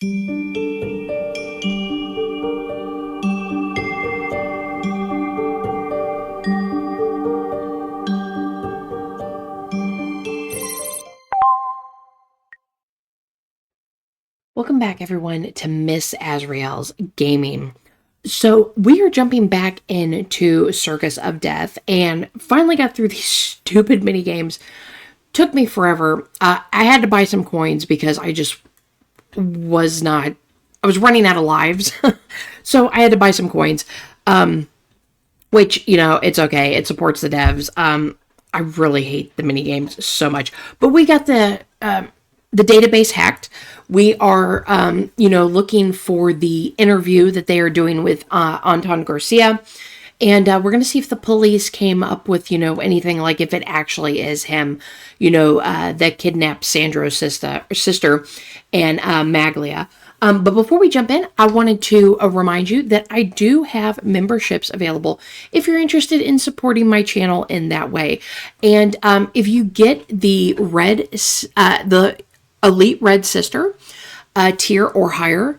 Welcome back, everyone, to Miss Azrael's Gaming. So we are jumping back into Circus of Death and finally got through these stupid mini games. Took me forever. I had to buy some coins because I just was not... I was running out of lives. So I had to buy some coins. Which, you know, it's okay. It supports the devs. I really hate the mini games so much. But we got the database hacked. We are, looking for the interview that they are doing with Anton Garcia. And we're going to see if the police came up with, anything like if it actually is him, that kidnapped Sandro's sister and Maglia. But before we jump in, I wanted to remind you that I do have memberships available if you're interested in supporting my channel in that way. And if you get the Elite Red Sister tier or higher,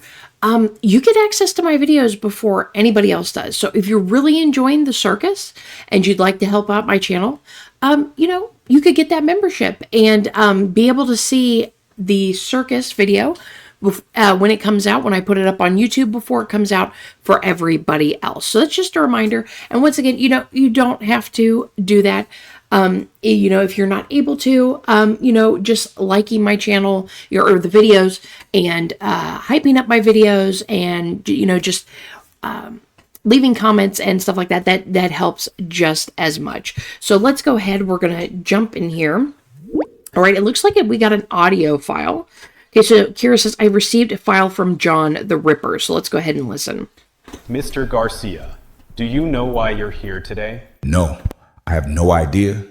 you get access to my videos before anybody else does. So if you're really enjoying the circus and you'd like to help out my channel, you could get that membership and be able to see the circus video when it comes out, when I put it up on YouTube before it comes out for everybody else. So that's just a reminder. And once again, you don't have to do that. If you're not able to, just liking my channel or the videos and hyping up my videos and, just leaving comments and stuff like that, that helps just as much. So let's go ahead. We're going to jump in here. All right. It looks like we got an audio file. Okay, so Kira says, I received a file from John the Ripper. So let's go ahead and listen. Mr. Garcia, do you know why you're here today? No, I have no idea.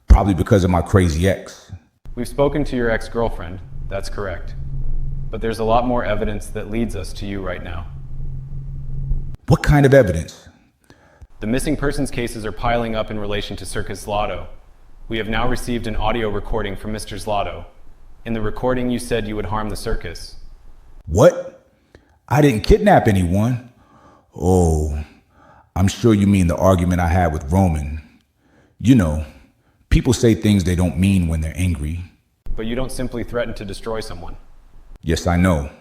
Probably because of my crazy ex. We've spoken to your ex-girlfriend. That's correct. But there's a lot more evidence that leads us to you right now. What kind of evidence? The missing persons cases are piling up in relation to Circus Zlato. We have now received an audio recording from Mr. Zlato. In the recording, you said you would harm the circus. What? I didn't kidnap anyone. Oh, I'm sure you mean the argument I had with Roman. People say things they don't mean when they're angry. But you don't simply threaten to destroy someone. Yes, I know.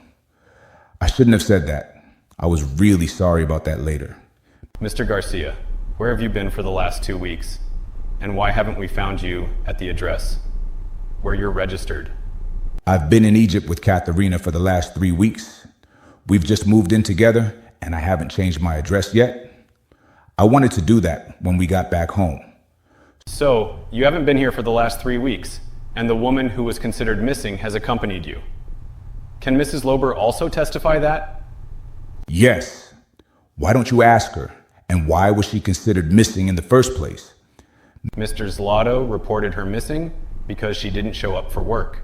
I shouldn't have said that. I was really sorry about that later. Mr. Garcia, where have you been for the last 2 weeks? And why haven't we found you at the address where you're registered? I've been in Egypt with Katharina for the last 3 weeks. We've just moved in together and I haven't changed my address yet. I wanted to do that when we got back home. So, you haven't been here for the last 3 weeks, and the woman who was considered missing has accompanied you. Can Mrs. Lober also testify that? Yes. Why don't you ask her? And why was she considered missing in the first place? Mr. Zlato reported her missing because she didn't show up for work.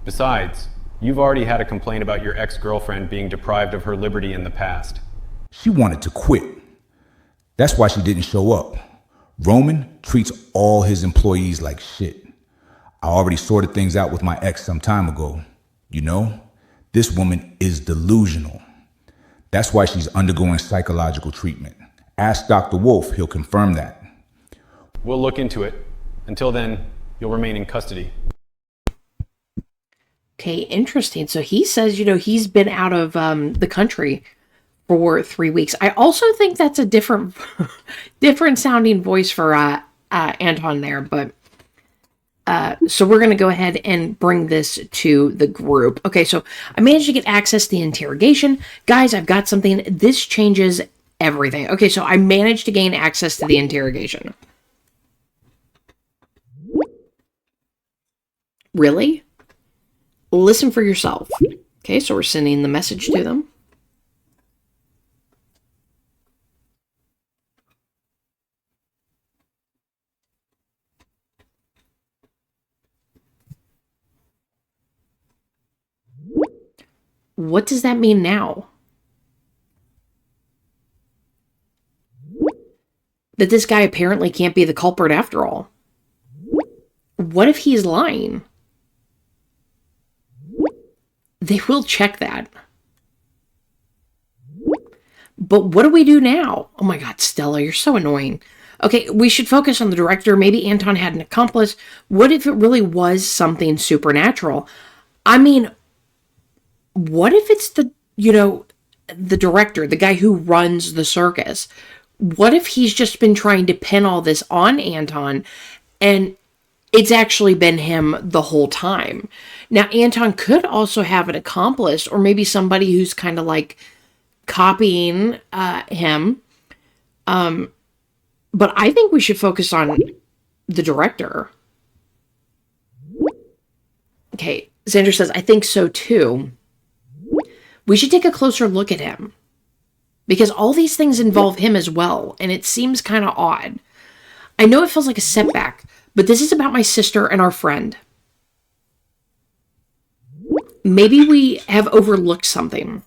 Besides, you've already had a complaint about your ex-girlfriend being deprived of her liberty in the past. She wanted to quit. That's why she didn't show up. Roman treats all his employees like shit. I already sorted things out with my ex some time ago. This woman is delusional. That's why she's undergoing psychological treatment. Ask Dr. Wolf, he'll confirm that. We'll look into it. Until then, you'll remain in custody. Okay, interesting. So he says, he's been out of the country for 3 weeks. I also think that's a different sounding voice for Anton there, but so we're going to go ahead and bring this to the group. Okay, so I managed to get access to the interrogation. Guys, I've got something. This changes everything. Okay, so I managed to gain access to the interrogation. Really? Listen for yourself. Okay, so we're sending the message to them. What does that mean now? That this guy apparently can't be the culprit after all. What if he's lying? They will check that. But what do we do now? Oh my God, Stella, you're so annoying. Okay, we should focus on the director. Maybe Anton had an accomplice. What if it really was something supernatural? I mean, what if it's the director, the guy who runs the circus? What if he's just been trying to pin all this on Anton and it's actually been him the whole time? Now, Anton could also have an accomplice or maybe somebody who's kind of like copying him. But I think we should focus on the director. Okay, Sandra says, I think so too. We should take a closer look at him. Because all these things involve him as well, and it seems kind of odd. I know it feels like a setback, but this is about my sister and our friend. Maybe we have overlooked something.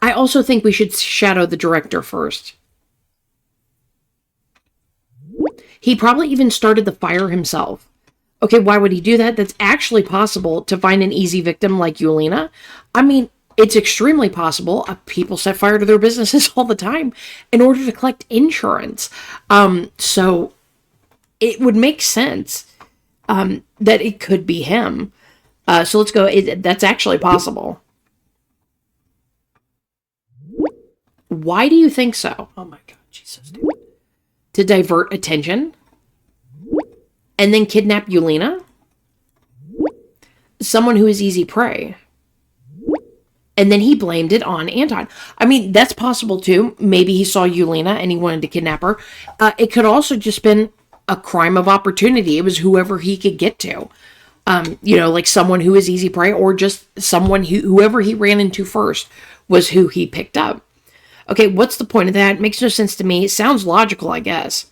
I also think we should shadow the director first. He probably even started the fire himself. Okay, why would he do that? That's actually possible to find an easy victim like Julina. I mean, it's extremely possible. People set fire to their businesses all the time in order to collect insurance. So it would make sense that it could be him. So let's go. That's actually possible. Why do you think so? Oh my God, she's so stupid. To divert attention? And then kidnap Julina? Someone who is easy prey. And then he blamed it on Anton. I mean, that's possible too. Maybe he saw Julina and he wanted to kidnap her. It could also just been a crime of opportunity. It was whoever he could get to. Like someone who is easy prey, or just someone whoever he ran into first was who he picked up. Okay, what's the point of that? It makes no sense to me. It sounds logical, I guess.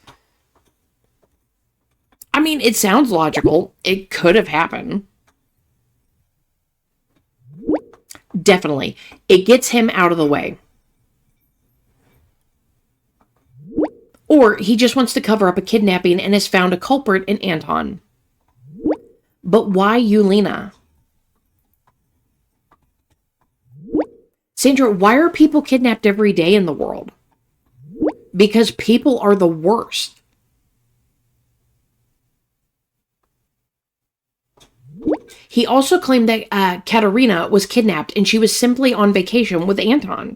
I mean, it sounds logical. It could have happened. Definitely. It gets him out of the way. Or he just wants to cover up a kidnapping and has found a culprit in Anton. But why Julina? Sandra, why are people kidnapped every day in the world? Because people are the worst. He also claimed that Katerina was kidnapped and she was simply on vacation with Anton.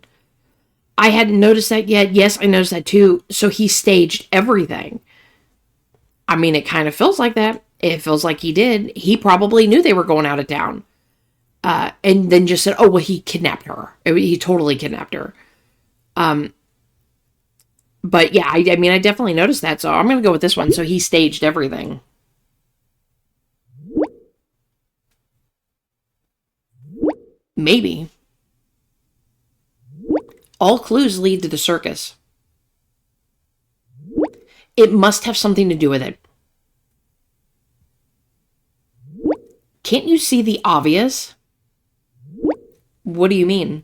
I hadn't noticed that yet. Yes, I noticed that too. So he staged everything. I mean, it kind of feels like that. It feels like he did. He probably knew they were going out of town. And then just said, oh, well, he kidnapped her. He totally kidnapped her. But yeah, I mean, I definitely noticed that. So I'm going to go with this one. So he staged everything. Maybe. All clues lead to the circus. It must have something to do with it. Can't you see the obvious? What do you mean?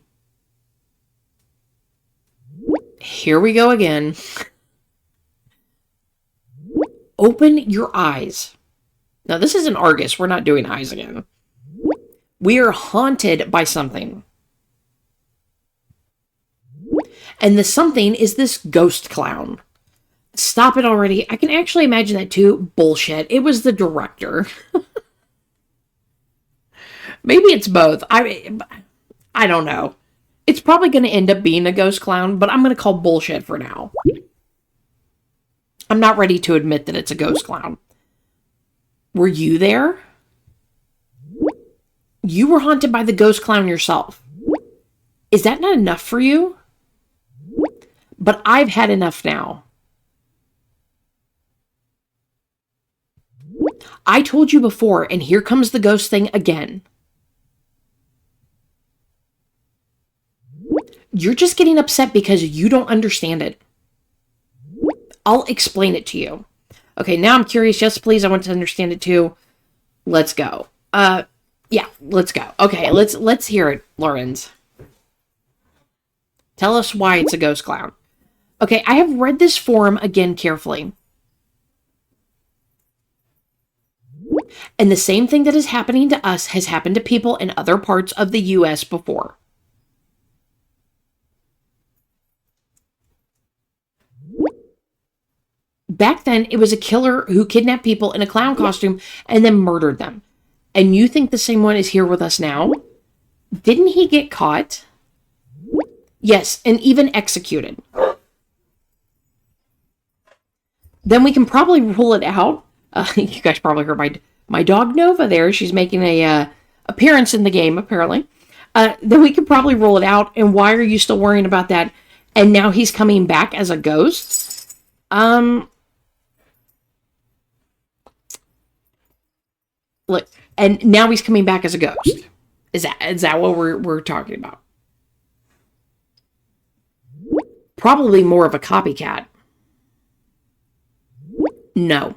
Here we go again. Open your eyes. Now, this isn't Argus. We're not doing eyes again. We are haunted by something. And the something is this ghost clown. Stop it already. I can actually imagine that too. Bullshit. It was the director. Maybe it's both. I don't know. It's probably going to end up being a ghost clown, but I'm going to call bullshit for now. I'm not ready to admit that it's a ghost clown. Were you there? You were haunted by the ghost clown yourself. Is that not enough for you? But I've had enough now. I told you before, and here comes the ghost thing again. You're just getting upset because you don't understand it. I'll explain it to you. Okay, now I'm curious. Yes, please. I want to understand it too. Let's go. Yeah, let's go. Okay, let's hear it, Lorenz. Tell us why it's a ghost clown. Okay, I have read this forum again carefully. And the same thing that is happening to us has happened to people in other parts of the US before. Back then, it was a killer who kidnapped people in a clown costume and then murdered them. And you think the same one is here with us now? Didn't he get caught? Yes, and even executed. Then we can probably rule it out. You guys probably heard my dog Nova there. She's making a appearance in the game, apparently. Then we can probably rule it out. And why are you still worrying about that? And now he's coming back as a ghost? Look, and now he's coming back as a ghost. Is that what we're talking about? Probably more of a copycat. No.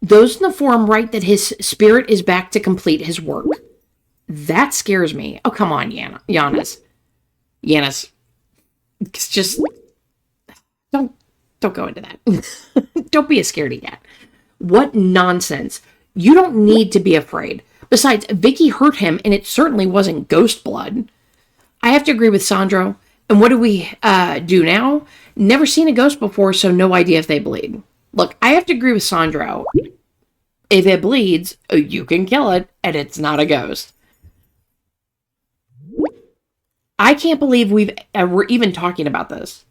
Those in the forum write that his spirit is back to complete his work. That scares me. Oh, come on, Giannis. It's just... Don't go into that. Don't be a scaredy cat. What nonsense. You don't need to be afraid. Besides, Vicky hurt him, and it certainly wasn't ghost blood. I have to agree with Sandro. And what do we do now? Never seen a ghost before, so no idea if they bleed. Look, I have to agree with Sandro. If it bleeds, you can kill it, and it's not a ghost. I can't believe we're even talking about this.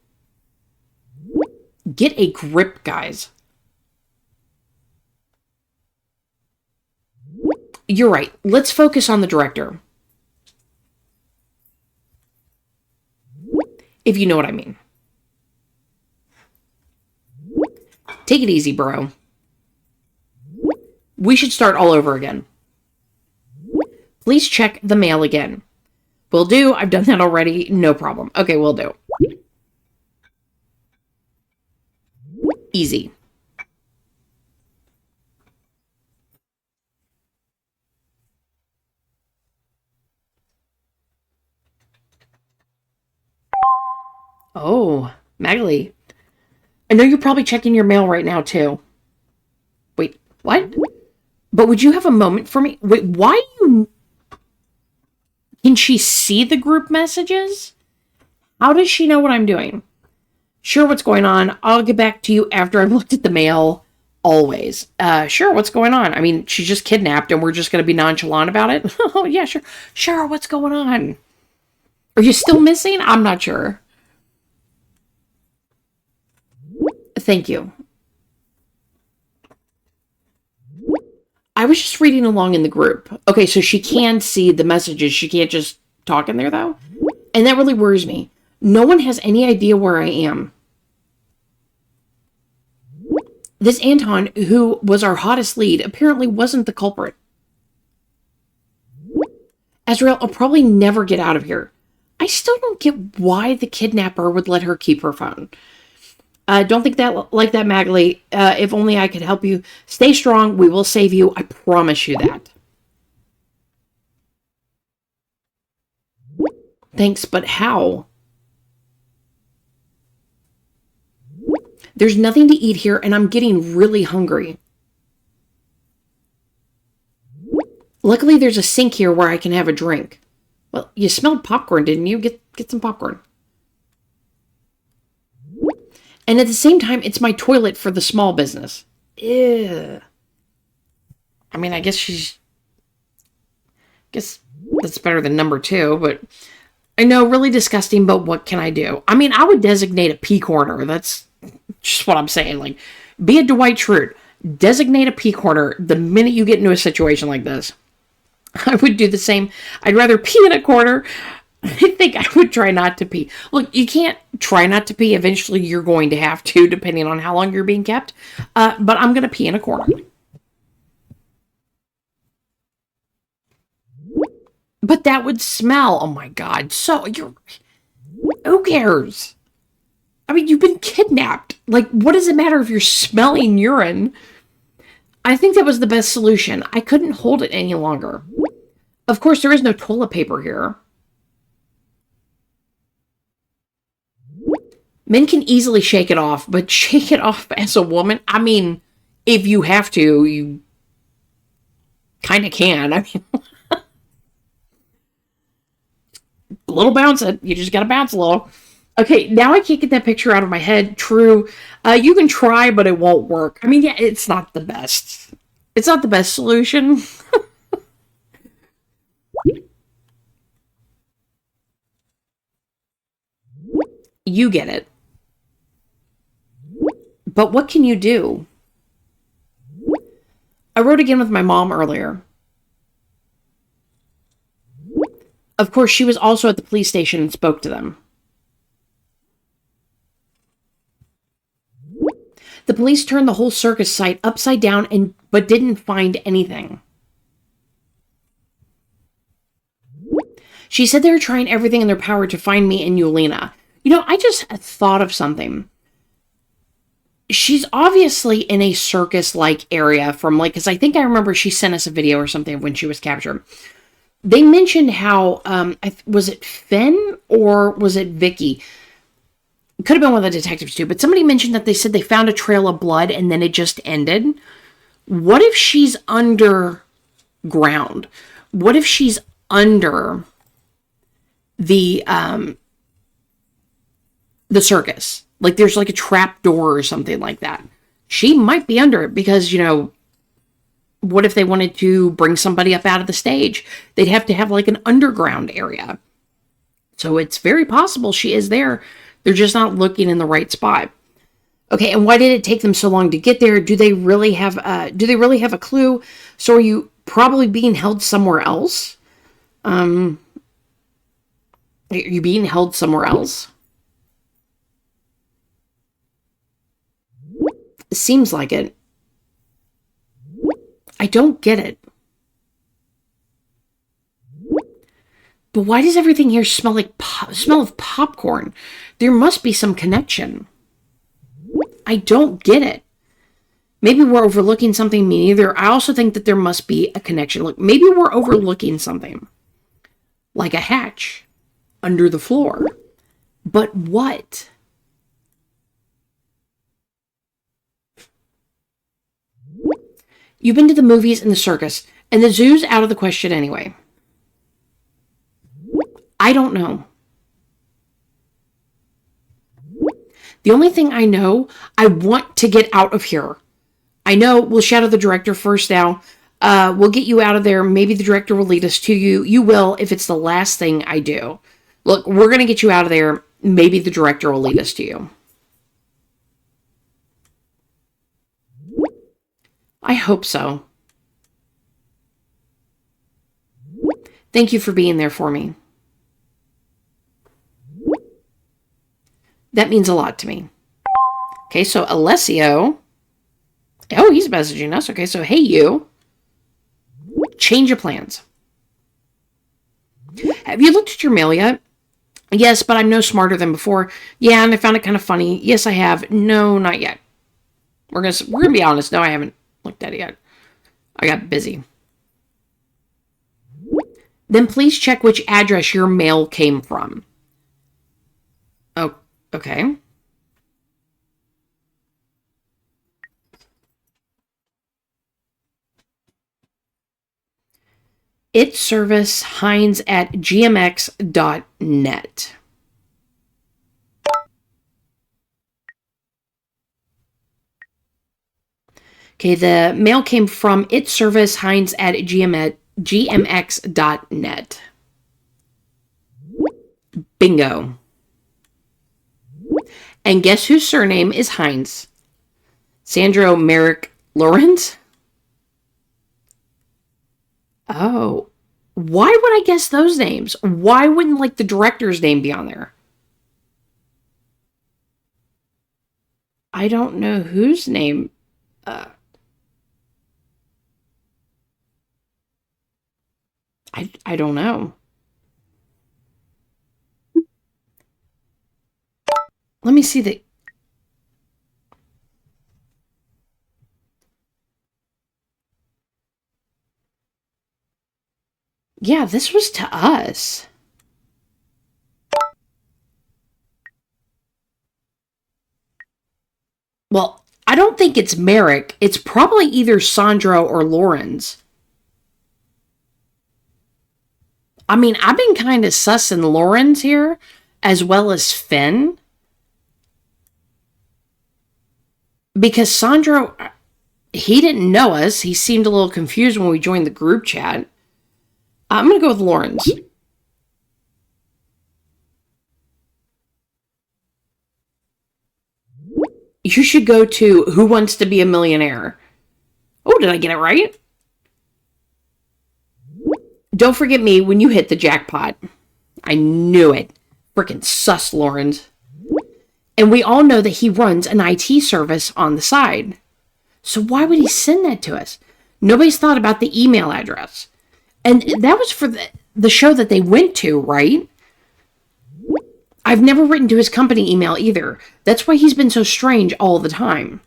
Get a grip, guys. You're right. Let's focus on the director. If you know what I mean. Take it easy, bro. We should start all over again. Please check the mail again. Will do. I've done that already. No problem. Okay, will do. Easy. Oh, Magali. I know you're probably checking your mail right now, too. Wait, what? But would you have a moment for me? Wait, why you... Can she see the group messages? How does she know what I'm doing? Sure, what's going on? I'll get back to you after I've looked at the mail. Always. Sure, what's going on? I mean, she's just kidnapped and we're just going to be nonchalant about it? Oh, yeah, sure. Sure, what's going on? Are you still missing? I'm not sure. Thank you. I was just reading along in the group. Okay, so she can see the messages. She can't just talk in there, though. And that really worries me. No one has any idea where I am. This Anton, who was our hottest lead, apparently wasn't the culprit. Azrael will probably never get out of here. I still don't get why the kidnapper would let her keep her phone. Don't think that like that, Magali. If only I could help you. Stay strong. We will save you. I promise you that. Thanks, but how? There's nothing to eat here, and I'm getting really hungry. Luckily, there's a sink here where I can have a drink. Well, you smelled popcorn, didn't you? Get some popcorn. And at the same time, it's my toilet for the small business. Ew. I mean, I guess that's better than number 2, but I know, really disgusting, but what can I do? I mean, I would designate a pee corner. That's just what I'm saying. Like, be a Dwight Schrute. Designate a pee corner the minute you get into a situation like this. I would do the same. I'd rather pee in a corner. I think I would try not to pee. Look, you can't try not to pee. Eventually, you're going to have to, depending on how long you're being kept. But I'm going to pee in a corner. But that would smell. Oh, my God. So, who cares? I mean, you've been kidnapped. Like, what does it matter if you're smelling urine? I think that was the best solution. I couldn't hold it any longer. Of course, there is no toilet paper here. Men can easily shake it off, but shake it off as a woman, I mean, if you have to, you kind of can. I mean, a little bounce it. You just got to bounce a little. Okay, now I can't get that picture out of my head. True. You can try, but it won't work. I mean, yeah, it's not the best. It's not the best solution. You get it. But what can you do? I wrote again with my mom earlier. Of course, she was also at the police station and spoke to them. The police turned the whole circus site upside down but didn't find anything. She said they were trying everything in their power to find me and Julina. You know, I just thought of something. She's obviously in a circus-like area from, like, because I think I remember she sent us a video or something of when she was captured. They mentioned how, was it Finn or was it Vicky? It could have been one of the detectives too, but somebody mentioned that they said they found a trail of blood and then it just ended. What if she's underground? What if she's under the circus? Like there's like a trap door or something like that. She might be under it because, you know, what if they wanted to bring somebody up out of the stage? They'd have to have like an underground area. So it's very possible she is there. They're just not looking in the right spot. Okay, and why did it take them so long to get there? Do they really have a clue? So are you probably being held somewhere else? Are you being held somewhere else? It seems like it. I don't get it. But why does everything here smell like smell of popcorn? There must be some connection. I don't get it. Maybe we're overlooking something. Me neither. I also think that there must be a connection. Look, maybe we're overlooking something. Like a hatch under the floor. But what? You've been to the movies and the circus, and the zoo's out of the question anyway. I don't know. The only thing I know, I want to get out of here. I know we'll shadow the director first now. We'll get you out of there. Maybe the director will lead us to you. You will if it's the last thing I do. Look, we're going to get you out of there. Maybe the director will lead us to you. I hope so. Thank you for being there for me. That means a lot to me. Okay, so Alessio. Oh, he's messaging us. Okay, so hey, you. Change your plans. Have you looked at your mail yet? Yes, but I'm no smarter than before. Yeah, and I found it kind of funny. Yes, I have. No, not yet. We're gonna be honest. No, I haven't looked at it yet. I got busy. Then please check which address your mail came from. Oh, okay. It's service hines@gmx.net. Okay, the mail came from its service hines@gmx.net. Bingo. And guess whose surname is Hines? Sandro Merrick Lawrence? Oh. Why would I guess those names? Why wouldn't, like, the director's name be on there? I don't know whose name. I don't know. Let me see the... Yeah, this was to us. Well, I don't think it's Merrick. It's probably either Sandro or Lawrence. I mean, I've been kind of sussing Lawrence here, as well as Finn. Because Sandro, he didn't know us. He seemed a little confused when we joined the group chat. I'm going to go with Lawrence. You should go to Who Wants to Be a Millionaire. Oh, did I get it right? Don't forget me when you hit the jackpot. I knew it. Frickin' sus, Lawrence. And we all know that he runs an IT service on the side. So why would he send that to us? Nobody's thought about the email address. And that was for the show that they went to, right? I've never written to his company email either. That's why he's been so strange all the time.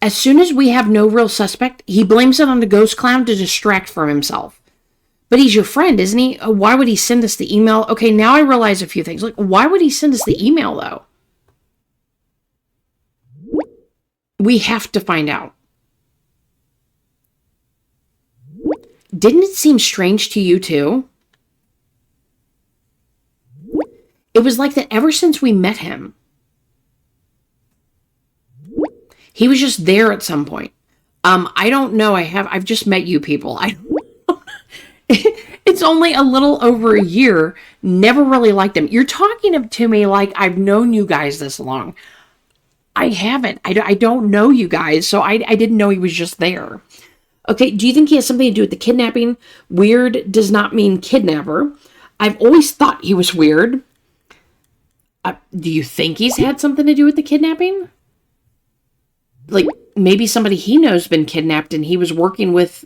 As soon as we have no real suspect, he blames it on the ghost clown to distract from himself. But he's your friend, isn't he? Why would he send us the email? Okay, now I realize a few things. Like, why would he send us the email, though? We have to find out. Didn't it seem strange to you, too? It was like that ever since we met him. He was just there at some point. I don't know. I've just met you people. It's only a little over a year. Never really liked him. You're talking to me like I've known you guys this long. I haven't. I don't know you guys, so I didn't know he was just there. Okay, do you think he has something to do with the kidnapping? Weird does not mean kidnapper. I've always thought he was weird. Do you think he's had something to do with the kidnapping? Like, maybe somebody he knows been kidnapped and he was working with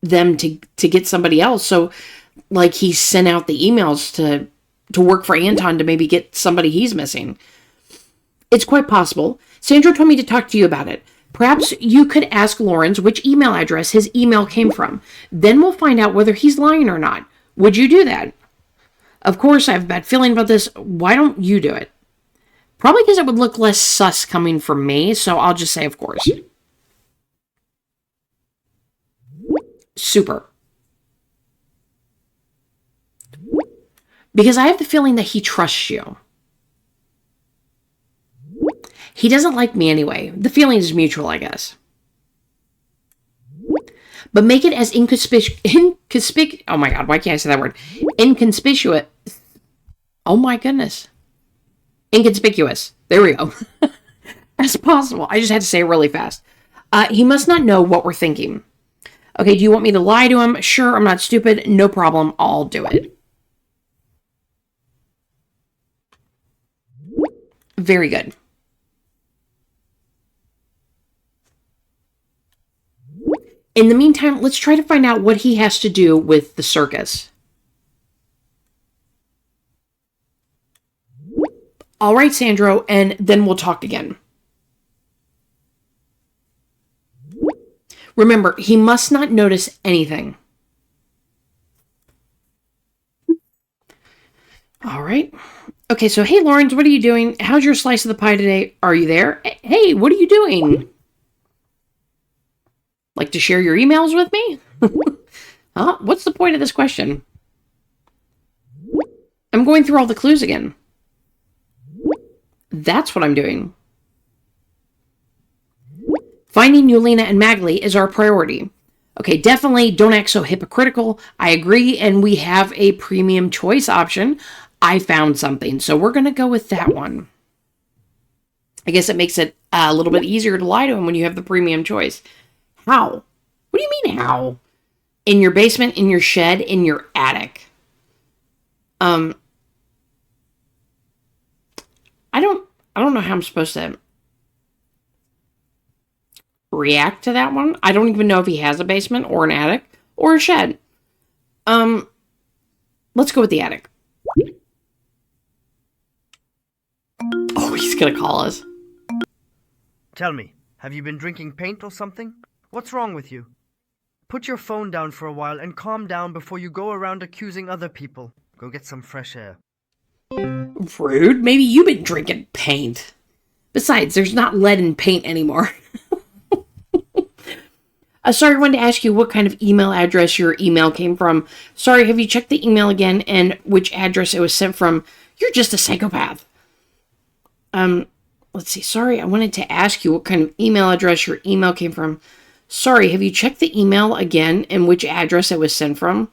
them to get somebody else. So, like, he sent out the emails to work for Anton to maybe get somebody he's missing. It's quite possible. Sandro told me to talk to you about it. Perhaps you could ask Lawrence which email address his email came from. Then we'll find out whether he's lying or not. Would you do that? Of course, I have a bad feeling about this. Why don't you do it? Probably because it would look less sus coming from me, so I'll just say of course. Super. Because I have the feeling that he trusts you. He doesn't like me anyway. The feeling is mutual, I guess. But make it as inconspicuous. Oh my god, why can't I say that word? Inconspicuous. Oh my goodness. Inconspicuous. There we go. As possible. I just had to say it really fast. He must not know what we're thinking. Okay, do you want me to lie to him? Sure, I'm not stupid. No problem. I'll do it. Very good. In the meantime, let's try to find out what he has to do with the circus. All right, Sandro, and then we'll talk again. Remember, he must not notice anything. All right. Okay, so hey, Lawrence, what are you doing? How's your slice of the pie today? Are you there? Hey, what are you doing? Like to share your emails with me? Huh? What's the point of this question? I'm going through all the clues again. That's what I'm doing. Finding Julina and Magley is our priority. Okay, definitely don't act so hypocritical. I agree, and we have a premium choice option. I found something, so we're going to go with that one. I guess it makes it a little bit easier to lie to him when you have the premium choice. How? What do you mean how? In your basement, in your shed, in your attic. I don't know how I'm supposed to react to that one. I don't even know if he has a basement or an attic or a shed. Let's go with the attic. Oh, he's gonna call us. Tell me, have you been drinking paint or something? What's wrong with you? Put your phone down for a while and calm down before you go around accusing other people. Go get some fresh air. Rude. Maybe you've been drinking paint. Besides, there's not lead in paint anymore. Sorry, I wanted to ask you what kind of email address your email came from. Sorry, have you checked the email again and which address it was sent from? You're just a psychopath. Let's see. Sorry, I wanted to ask you what kind of email address your email came from. Sorry, have you checked the email again and which address it was sent from?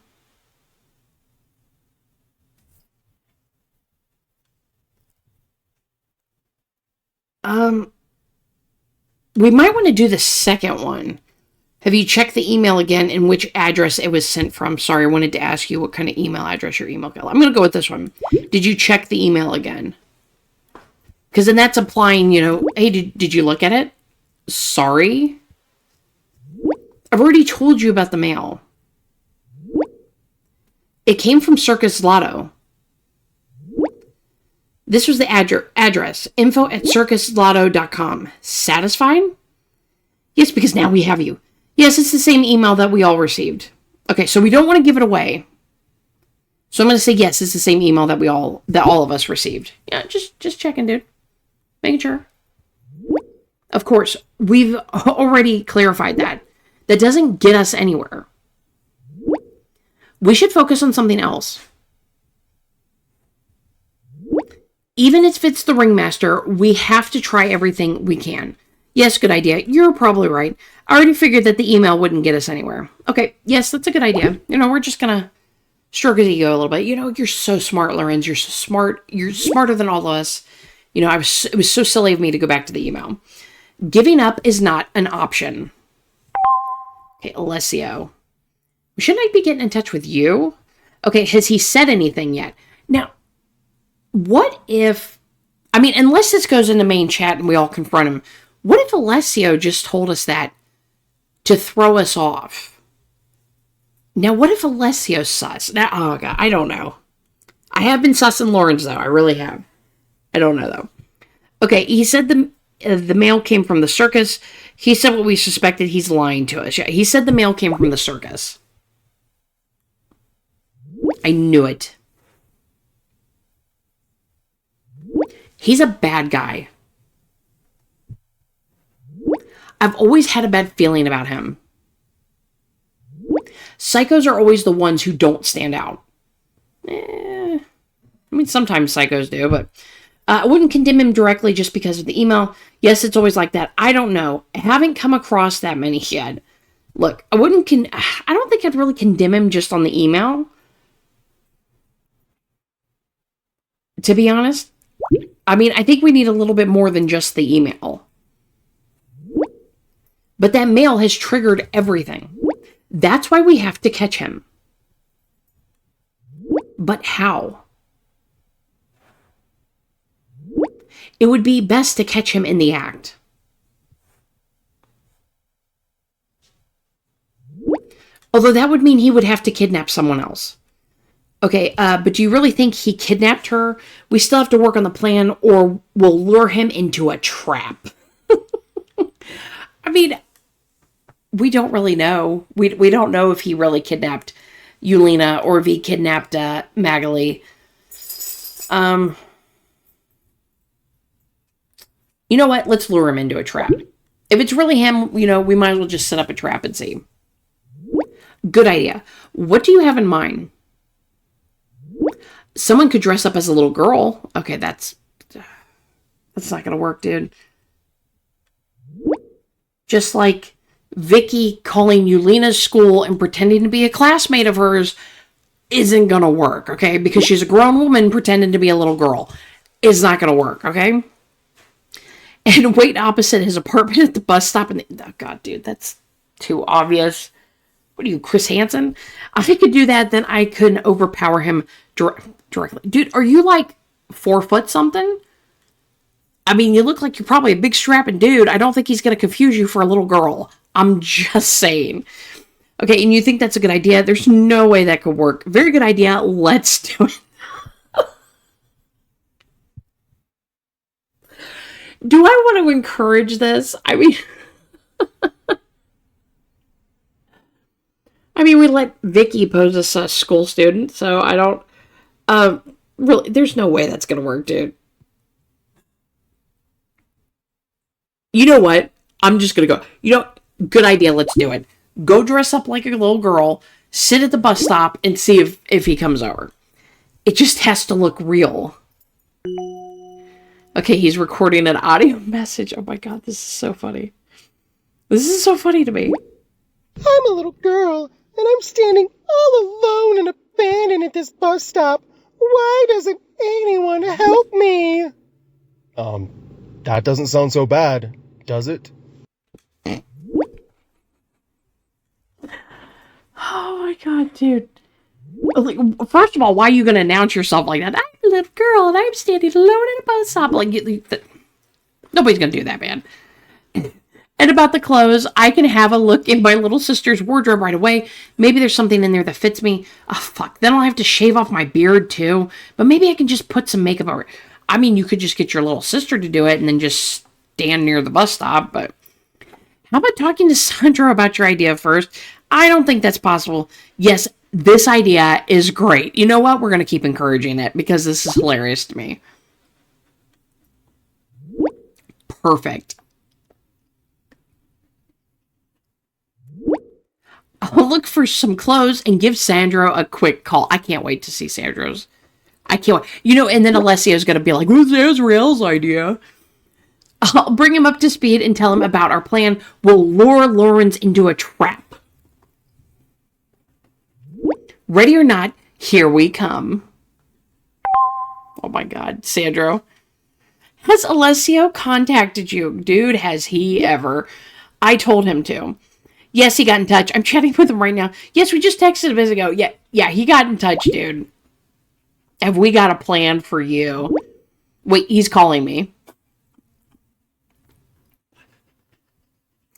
We might want to do the second one. Have you checked the email again and which address it was sent from? Sorry, I wanted to ask you what kind of email address your email got. I'm going to go with this one. Did you check the email again? Because then that's implying, hey, did you look at it? Sorry. I've already told you about the mail. It came from Circus Zlato. This was the address. info@circuszlato.com. Satisfied? Yes, because now we have you. Yes, it's the same email that we all received. Okay, so we don't want to give it away. So I'm going to say yes, it's the same email that all of us received. Yeah, just checking, dude. Making sure. Of course, we've already clarified that. That doesn't get us anywhere. We should focus on something else. Even if it's the ringmaster, we have to try everything we can. Yes, good idea. You're probably right. I already figured that the email wouldn't get us anywhere. Okay, yes, that's a good idea. We're just going to stroke his ego a little bit. You're so smart, Lorenz. You're so smart. You're smarter than all of us. It was so silly of me to go back to the email. Giving up is not an option. Okay, Alessio. Shouldn't I be getting in touch with you? Okay, has he said anything yet? Now, what if... unless this goes in the main chat and we all confront him, what if Alessio just told us that to throw us off? Now, what if Alessio's sus? Now, oh, God, I don't know. I have been sussing Lawrence, though. I really have. I don't know, though. Okay, he said the mail came from the circus. He said what we suspected. He's lying to us. Yeah, he said the mail came from the circus. I knew it. He's a bad guy. I've always had a bad feeling about him. Psychos are always the ones who don't stand out. Sometimes psychos do, but I wouldn't condemn him directly just because of the email. Yes, it's always like that. I don't know. I haven't come across that many yet. Look, I don't think I'd really condemn him just on the email. To be honest. I think we need a little bit more than just the email. But that mail has triggered everything. That's why we have to catch him. But how? It would be best to catch him in the act. Although that would mean he would have to kidnap someone else. Okay, but do you really think he kidnapped her? We still have to work on the plan, or we'll lure him into a trap. We don't really know. We don't know if he really kidnapped Julina or if he kidnapped Magali. You know what? Let's lure him into a trap. If it's really him, we might as well just set up a trap and see. Good idea. What do you have in mind? Someone could dress up as a little girl. Okay, that's not going to work, dude. Just like Vicky calling Julina's school and pretending to be a classmate of hers isn't going to work, okay? Because she's a grown woman pretending to be a little girl. It's not going to work, okay? And wait opposite his apartment at the bus stop. Oh, God, dude, that's too obvious. What are you, Chris Hansen? If I could do that, then I could overpower him directly. Dude, are you like 4 foot something? You look like you're probably a big strapping dude. I don't think he's going to confuse you for a little girl. I'm just saying. Okay, and you think that's a good idea? There's no way that could work. Very good idea. Let's do it. Do I want to encourage this? We let Vicky pose as a school student, so I don't... Really, there's no way that's gonna work, dude. You know what? I'm just gonna go. Good idea. Let's do it. Go dress up like a little girl, sit at the bus stop, and see if he comes over. It just has to look real. Okay, he's recording an audio message. Oh my god, this is so funny. This is so funny to me. I'm a little girl, and I'm standing all alone and abandoned at this bus stop. Why doesn't anyone help me? That doesn't sound so bad, does it? Oh my god, dude. Like, first of all, why are you going to announce yourself like that? I'm a little girl and I'm standing alone at a bus stop. Like, nobody's going to do that, man. And about the clothes, I can have a look in my little sister's wardrobe right away. Maybe there's something in there that fits me. Oh, fuck. Then I'll have to shave off my beard, too. But maybe I can just put some makeup over it. I mean, you could just get your little sister to do it and then just stand near the bus stop. But how about talking to Sandro about your idea first? I don't think that's possible. Yes, this idea is great. You know what? We're going to keep encouraging it because this is hilarious to me. Perfect. I'll look for some clothes and give Sandro a quick call. I can't wait to see Sandro's. I can't wait. And then Alessio's going to be like, what's Azrael's idea? I'll bring him up to speed and tell him about our plan. We'll lure Lawrence into a trap. Ready or not, here we come. Oh my god, Sandro. Has Alessio contacted you? Dude, has he ever? I told him to. Yes, he got in touch. I'm chatting with him right now. Yes, we just texted a bit ago. Yeah, he got in touch, dude. Have we got a plan for you? Wait, he's calling me.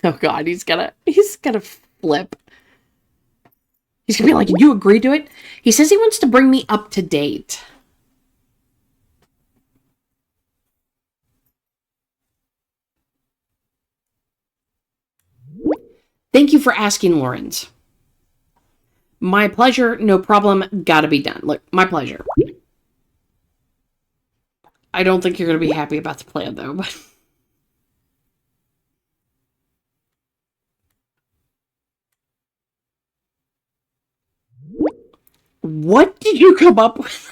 Oh god, he's gonna flip. He's gonna be like, you agreed to it? He says he wants to bring me up to date. Thank you for asking, Lawrence. My pleasure, no problem, gotta be done. Look, my pleasure. I don't think you're gonna be happy about the plan, though, but... What did you come up with?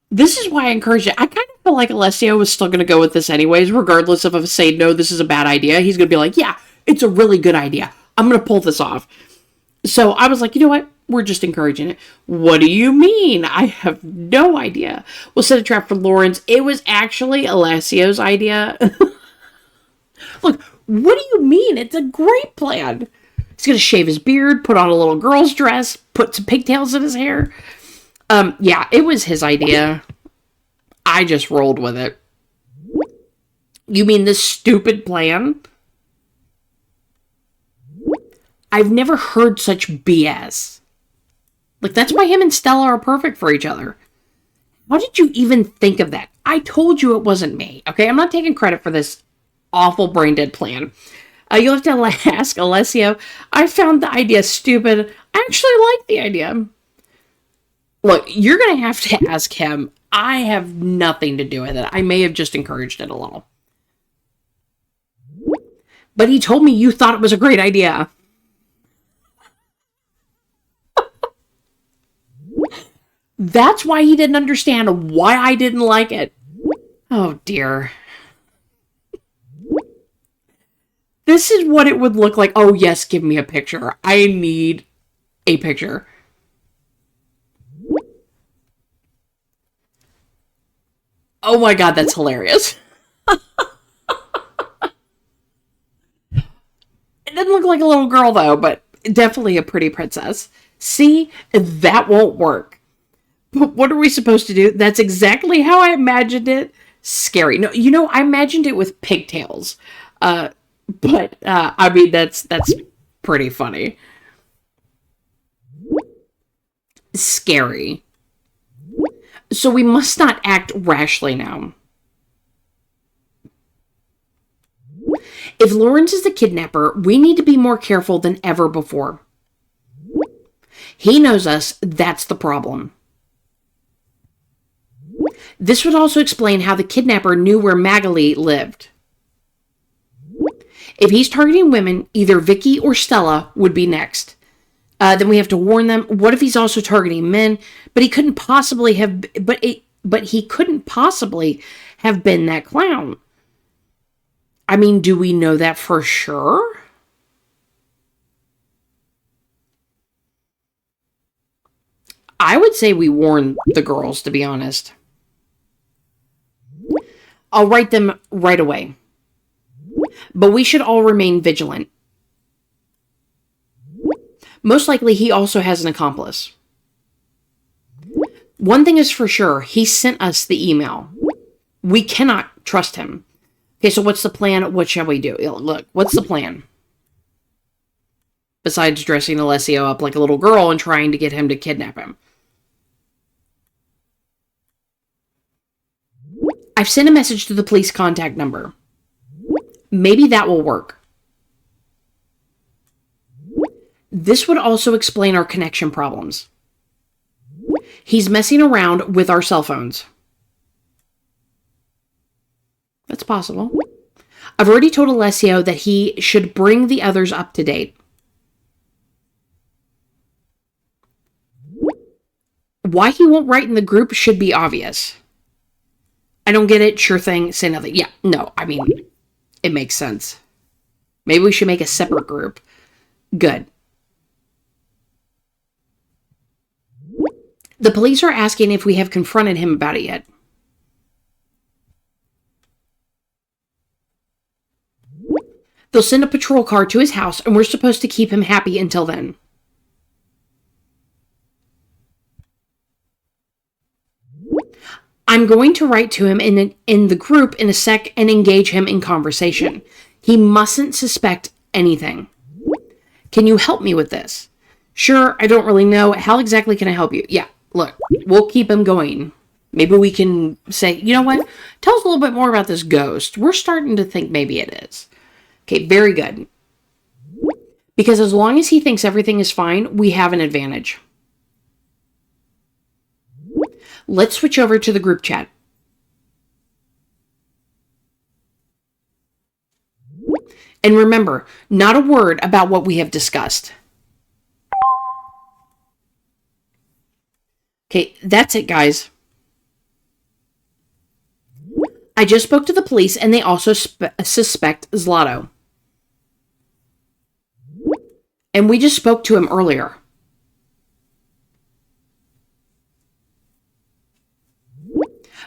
This is why I encourage it. I kind of feel like Alessio was still going to go with this anyways, regardless of us saying, no, this is a bad idea. He's going to be like, yeah, it's a really good idea. I'm going to pull this off. So I was like, you know what? We're just encouraging it. What do you mean? I have no idea. We'll set a trap for Lawrence. It was actually Alessio's idea. Look, what do you mean? It's a great plan. He's going to shave his beard, put on a little girl's dress, put some pigtails in his hair. Yeah, it was his idea. I just rolled with it. You mean this stupid plan? I've never heard such BS. Like, that's why him and Stella are perfect for each other. How did you even think of that? I told you it wasn't me, okay? I'm not taking credit for this awful brain-dead plan. You'll have to ask Alessio. I found the idea stupid. I actually like the idea. Look, you're going to have to ask him. I have nothing to do with it. I may have just encouraged it a little. But he told me you thought it was a great idea. That's why he didn't understand why I didn't like it. Oh, dear. This is what it would look like. Oh, yes, give me a picture. I need a picture. Oh my god, that's hilarious. It doesn't look like a little girl, though, but definitely a pretty princess. See? That won't work. But what are we supposed to do? That's exactly how I imagined it. Scary. No, I imagined it with pigtails. But, I mean, that's pretty funny. Scary. So we must not act rashly now. If Lawrence is the kidnapper, we need to be more careful than ever before. He knows us. That's the problem. This would also explain how the kidnapper knew where Magali lived. If he's targeting women, either Vicky or Stella would be next. Then we have to warn them. What if he's also targeting men? But he couldn't possibly have. But he couldn't possibly have been that clown. I mean, do we know that for sure? I would say we warn the girls, to be honest. I'll write them right away. But we should all remain vigilant. Most likely, he also has an accomplice. One thing is for sure, he sent us the email. We cannot trust him. Okay, so what's the plan? What shall we do? Look, what's the plan? Besides dressing Alessio up like a little girl and trying to get him to kidnap him. I've sent a message to the police contact number. Maybe that will work. This would also explain our connection problems. He's messing around with our cell phones. That's possible. I've already told Alessio that he should bring the others up to date. Why he won't write in the group should be obvious. I don't get it. Sure thing. Say nothing. Yeah, no, I mean, it makes sense. Maybe we should make a separate group. Good. The police are asking if we have confronted him about it yet. They'll send a patrol car to his house, and we're supposed to keep him happy until then. I'm going to write to him in the group in a sec and engage him in conversation. He mustn't suspect anything. Can you help me with this? Sure, I don't really know. How exactly can I help you? Yeah, look, we'll keep him going. Maybe we can say, you know what? Tell us a little bit more about this ghost. We're starting to think maybe it is. Okay, very good. Because as long as he thinks everything is fine, we have an advantage. Let's switch over to the group chat. And remember, not a word about what we have discussed. Okay, that's it, guys. I just spoke to the police, and they also suspect Zlato. And we just spoke to him earlier.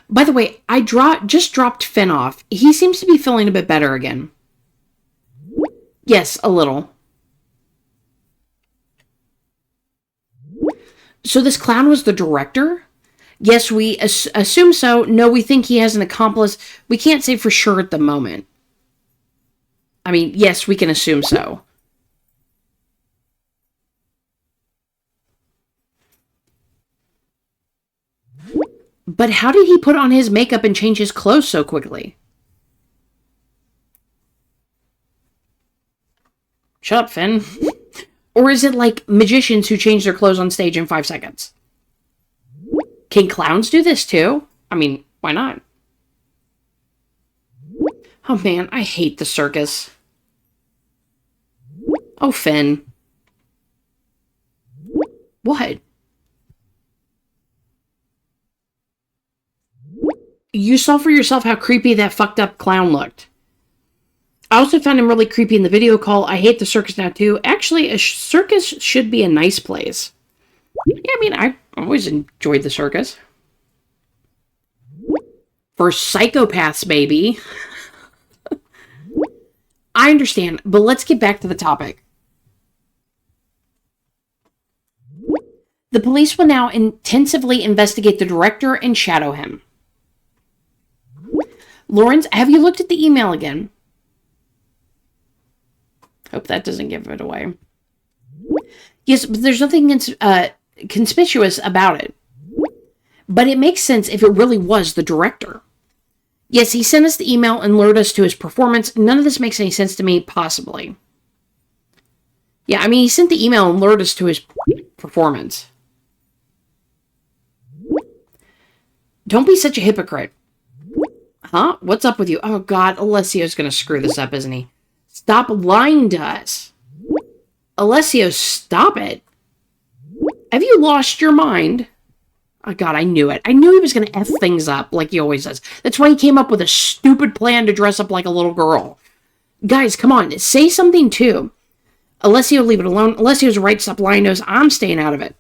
By the way, I just dropped Finn off. He seems to be feeling a bit better again. Yes, a little. So this clown was the director? Yes, we assume so. No, we think he has an accomplice. We can't say for sure at the moment. I mean, yes, we can assume so. But how did he put on his makeup and change his clothes so quickly? Shut up, Finn. Or is it like magicians who change their clothes on stage in 5 seconds? Can clowns do this too? I mean, why not? Oh man, I hate the circus. Oh, Finn. What? You saw for yourself how creepy that fucked up clown looked. I also found him really creepy in the video call. I hate the circus now too. Actually, a circus should be a nice place. Yeah, I mean, I always enjoyed the circus. For psychopaths, baby. I understand, but let's get back to the topic. The police will now intensively investigate the director and shadow him. Lawrence, have you looked at the email again? Hope that doesn't give it away. Yes, but there's nothing conspicuous about it. But it makes sense if it really was the director. Yes, he sent us the email and lured us to his performance. None of this makes any sense to me, possibly. Yeah, I mean, he sent the email and lured us to his performance. Don't be such a hypocrite. Huh? What's up with you? Oh, God, Alessio's going to screw this up, isn't he? Stop lying to us. Alessio, stop it. Have you lost your mind? Oh, God, I knew it. I knew he was going to F things up like he always does. That's why he came up with a stupid plan to dress up like a little girl. Guys, come on. Say something, too. Alessio, leave it alone. Alessio's right. Stop lying to us. I'm staying out of it.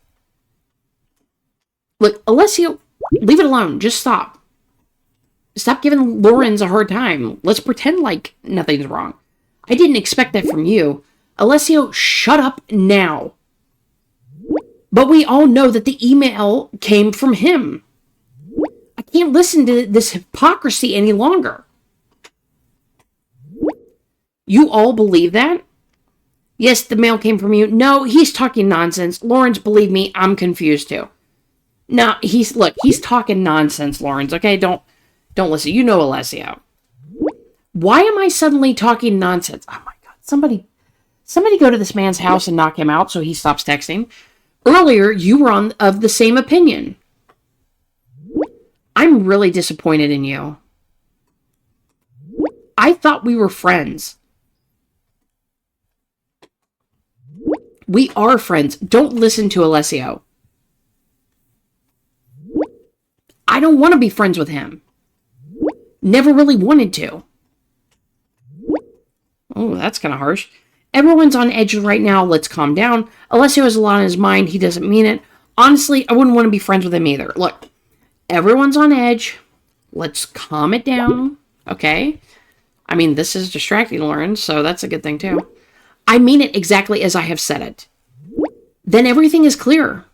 Look, Alessio, leave it alone. Just stop. Stop giving Lorenz a hard time. Let's pretend like nothing's wrong. I didn't expect that from you. Alessio, shut up now. But we all know that the email came from him. I can't listen to this hypocrisy any longer. You all believe that? Yes, the mail came from you. No, he's talking nonsense. Lorenz, believe me, I'm confused too. No, he's talking nonsense, Lorenz, okay? Don't listen. You know Alessio. Why am I suddenly talking nonsense? Oh my God. Somebody go to this man's house and knock him out so he stops texting. Earlier, you were of the same opinion. I'm really disappointed in you. I thought we were friends. We are friends. Don't listen to Alessio. I don't want to be friends with him. Never really wanted to. Oh, that's kind of harsh. Everyone's on edge right now. Let's calm down. Alessio has a lot on his mind. He doesn't mean it. Honestly, I wouldn't want to be friends with him either. Look, everyone's on edge. Let's calm it down. Okay? I mean, this is distracting, Lauren, so that's a good thing too. I mean it exactly as I have said it. Then everything is clear.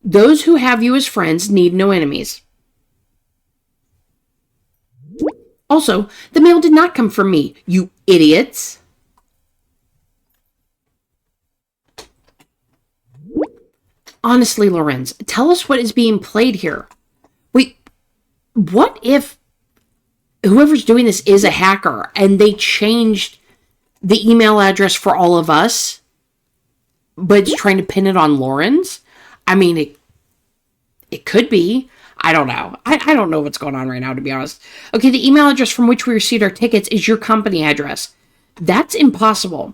Those who have you as friends need no enemies. Also, the mail did not come from me, you idiots. Honestly, Lorenz, tell us what is being played here. Wait, what if whoever's doing this is a hacker and they changed the email address for all of us, but it's trying to pin it on Lorenz? I mean, it could be. I don't know. I don't know what's going on right now, to be honest. Okay, the email address from which we received our tickets is your company address. That's impossible.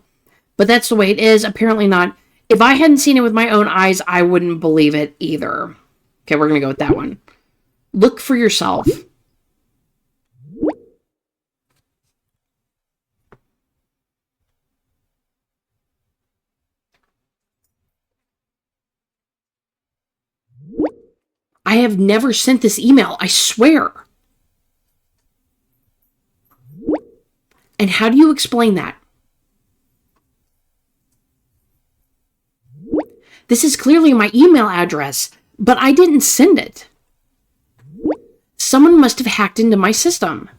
But that's the way it is. Apparently not. If I hadn't seen it with my own eyes, I wouldn't believe it either. Okay, we're going to go with that one. Look for yourself. I have never sent this email, I swear. And how do you explain that? This is clearly my email address, but I didn't send it. Someone must have hacked into my system.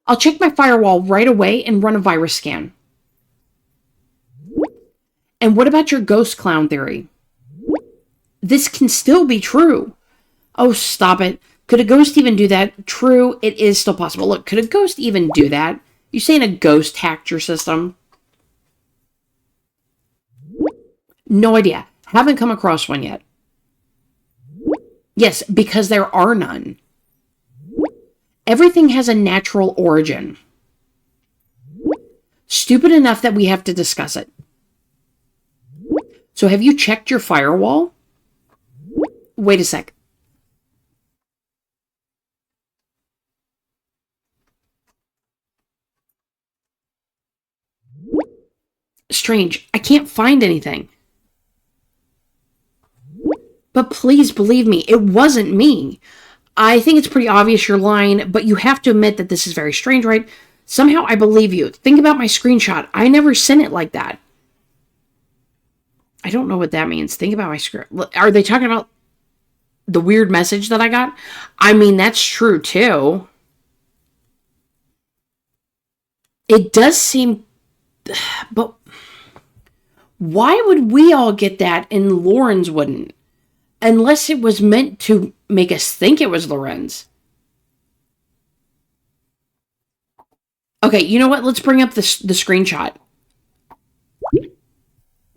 I'll check my firewall right away and run a virus scan. And what about your ghost clown theory? This can still be true. Oh, stop it. Could a ghost even do that? True, it is still possible. Look, could a ghost even do that? You saying a ghost hacked your system? No idea. Haven't come across one yet. Yes, because there are none. Everything has a natural origin. Stupid enough that we have to discuss it. So have you checked your firewall? Wait a sec. Strange. I can't find anything. But please believe me, it wasn't me. I think it's pretty obvious you're lying, but you have to admit that this is very strange, right? Somehow I believe you. Think about my screenshot. I never sent it like that. I don't know what that means. Think about my screen. Are they talking about the weird message that I got? I mean, that's true too. It does seem... But why would we all get that and Lorenz wouldn't? Unless it was meant to make us think it was Lorenz. Okay, you know what? Let's bring up the screenshot.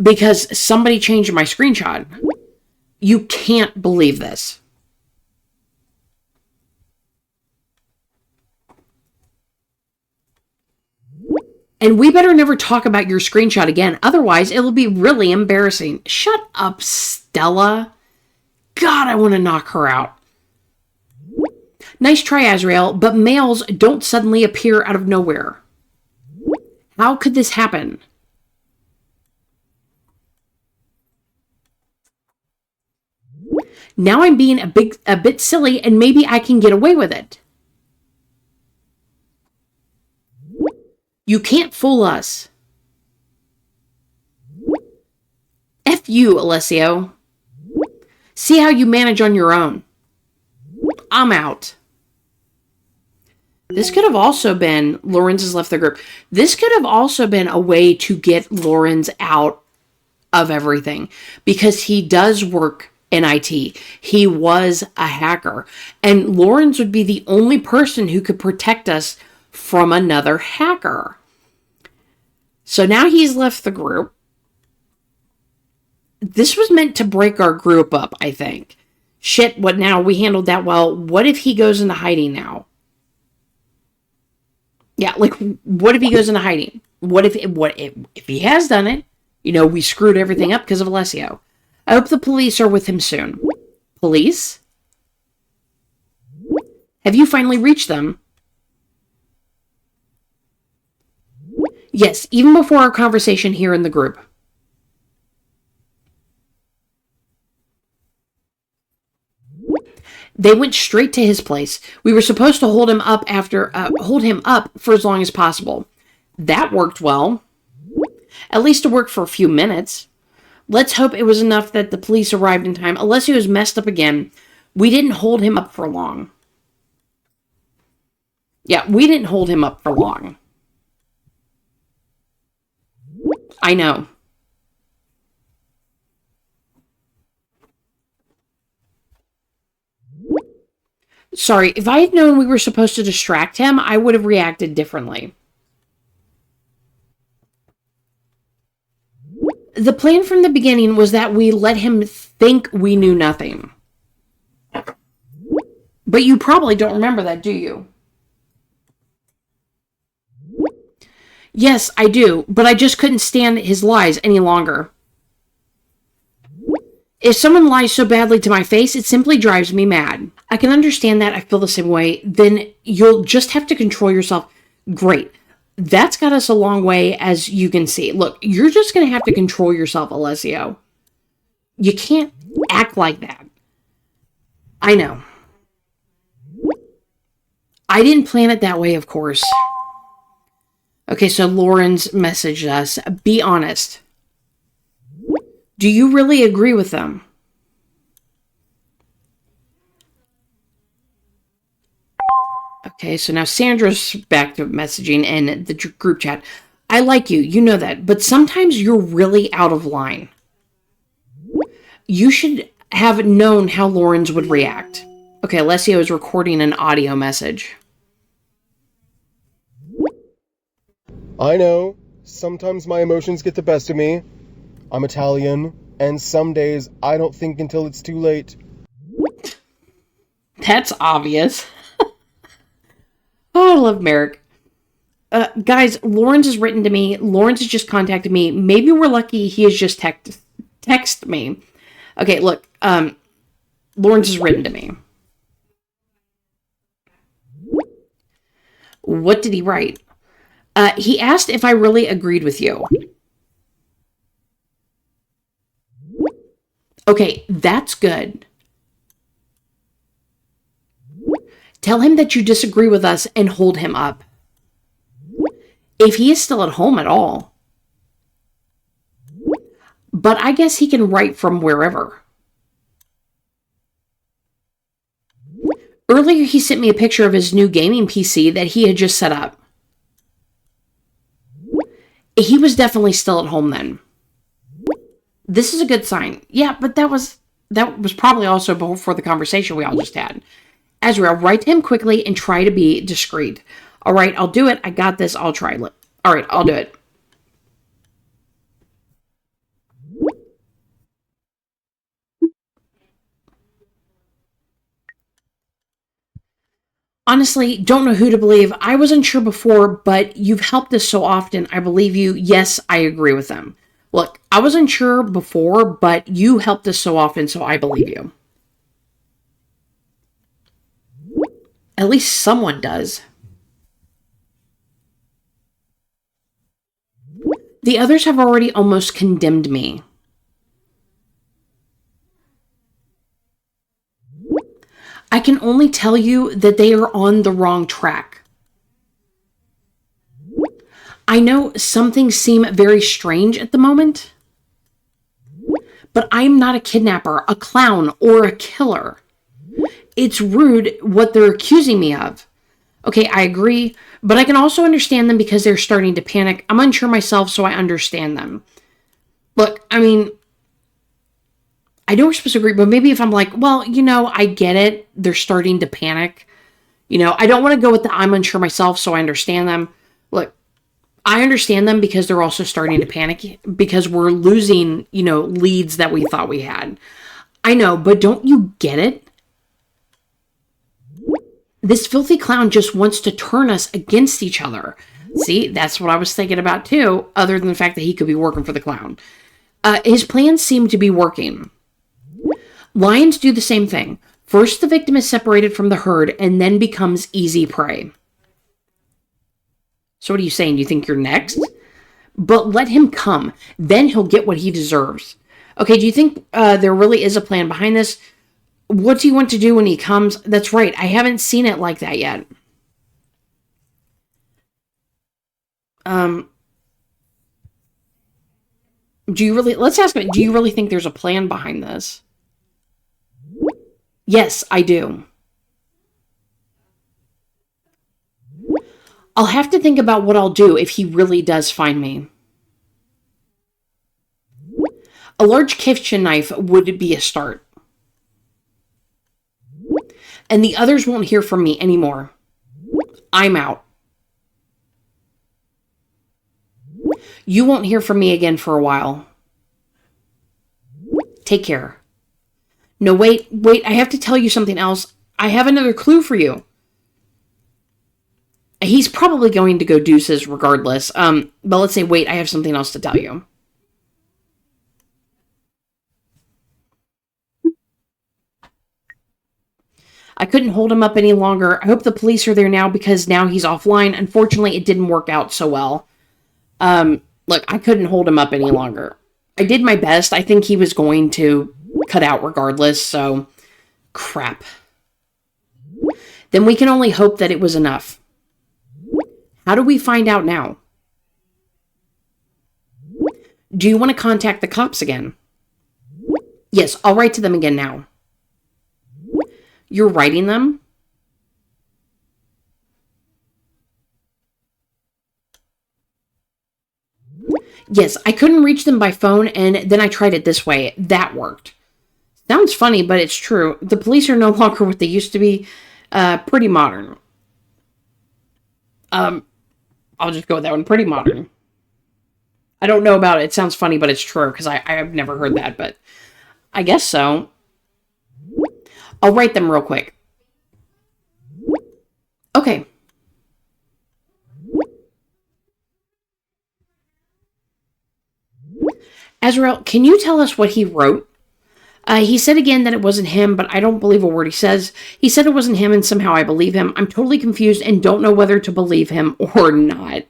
Because somebody changed my screenshot. You can't believe this. And we better never talk about your screenshot again. Otherwise, it'll be really embarrassing. Shut up, Stella. God, I want to knock her out. Nice try, Azrael, but males don't suddenly appear out of nowhere. How could this happen? Now I'm being a bit silly, and maybe I can get away with it. You can't fool us. F you, Alessio. See how you manage on your own. I'm out. This could have also been, Lorenz has left the group. This could have also been a way to get Lorenz out of everything. Because he does work in IT. He was a hacker. And Lorenz would be the only person who could protect us from another hacker. So now he's left the group. This was meant to break our group up, I think. Shit, what now? We handled that well. What if he goes into hiding now? Yeah, like, what if he goes into hiding? What if he has done it? You know, we screwed everything up because of Alessio. I hope the police are with him soon. Police? Have you finally reached them? Yes, even before our conversation here in the group. They went straight to his place. We were supposed to hold him up for as long as possible. That worked well. At least it worked for a few minutes. Let's hope it was enough that the police arrived in time. Alessio is messed up again. We didn't hold him up for long. Yeah, we didn't hold him up for long. I know. Sorry, if I had known we were supposed to distract him, I would have reacted differently. The plan from the beginning was that we let him think we knew nothing. But you probably don't remember that, do you? Yes, I do, but I just couldn't stand his lies any longer. If someone lies so badly to my face, it simply drives me mad. I can understand that. I feel the same way. Then you'll just have to control yourself. Great. That's got us a long way, as you can see. Look, you're just going to have to control yourself, Alessio. You can't act like that. I know. I didn't plan it that way, of course. Okay, so Lorenz messaged us. Be honest. Do you really agree with them? Okay, so now Sandra's back to messaging in the group chat. I like you, you know that, but sometimes you're really out of line. You should have known how Lorenz would react. Okay, Alessio is recording an audio message. I know. Sometimes my emotions get the best of me. I'm Italian, and some days I don't think until it's too late. That's obvious. Oh, I love Merrick. Guys, Lorenz has written to me. Lorenz has just contacted me. Maybe we're lucky he has just texted me. Okay, look. Lorenz has written to me. What did he write? He asked if I really agreed with you. Okay, that's good. Tell him that you disagree with us and hold him up. If he is still at home at all. But I guess he can write from wherever. Earlier he sent me a picture of his new gaming PC that he had just set up. He was definitely still at home then. This is a good sign. Yeah, but that was probably also before the conversation we all just had. Azrael, write to him quickly and try to be discreet. All right, I'll do it. I got this. I'll try. All right, I'll do it. Honestly, don't know who to believe. I wasn't sure before, but you've helped us so often. I believe you. Yes, I agree with them. Look, I wasn't sure before, but you helped us so often, so I believe you. At least someone does. The others have already almost condemned me. I can only tell you that they are on the wrong track. I know some things seem very strange at the moment, but I'm not a kidnapper, a clown, or a killer. It's rude what they're accusing me of. Okay, I agree, but I can also understand them because they're starting to panic. I'm unsure myself, so I understand them. Look, I mean, I know we're supposed to agree, but maybe if I'm like, well, I get it. They're starting to panic. I don't want to go with the I'm unsure myself, so I understand them. Look, I understand them because they're also starting to panic because we're losing, leads that we thought we had. I know, but don't you get it? This filthy clown just wants to turn us against each other. See, that's what I was thinking about too, other than the fact that he could be working for the clown. His plans seem to be working. Lions do the same thing. First, the victim is separated from the herd and then becomes easy prey. So what are you saying? You think you're next? But let him come. Then he'll get what he deserves. Okay, do you think there really is a plan behind this? What do you want to do when he comes? That's right. I haven't seen it like that yet. Let's ask him, do you really think there's a plan behind this? Yes, I do. I'll have to think about what I'll do if he really does find me. A large kitchen knife would be a start. And the others won't hear from me anymore. I'm out. You won't hear from me again for a while. Take care. No, wait, I have to tell you something else. I have another clue for you. He's probably going to go deuces regardless. But let's say, wait, I have something else to tell you. I couldn't hold him up any longer. I hope the police are there now because now he's offline. Unfortunately, it didn't work out so well. Look, I couldn't hold him up any longer. I did my best. I think he was going to cut out regardless, so crap. Then we can only hope that it was enough. How do we find out now? Do you want to contact the cops again? Yes, I'll write to them again now. You're writing them? Yes, I couldn't reach them by phone, and then I tried it this way. That worked. Sounds funny, but it's true. The police are no longer what they used to be. Pretty modern. I'll just go with that one. Pretty modern. I don't know about it. It sounds funny, but it's true, because I have never heard that, but I guess so. I'll write them real quick. Okay. Azrael, can you tell us what he wrote? He said again that it wasn't him, but I don't believe a word he says. He said it wasn't him, and somehow I believe him. I'm totally confused and don't know whether to believe him or not.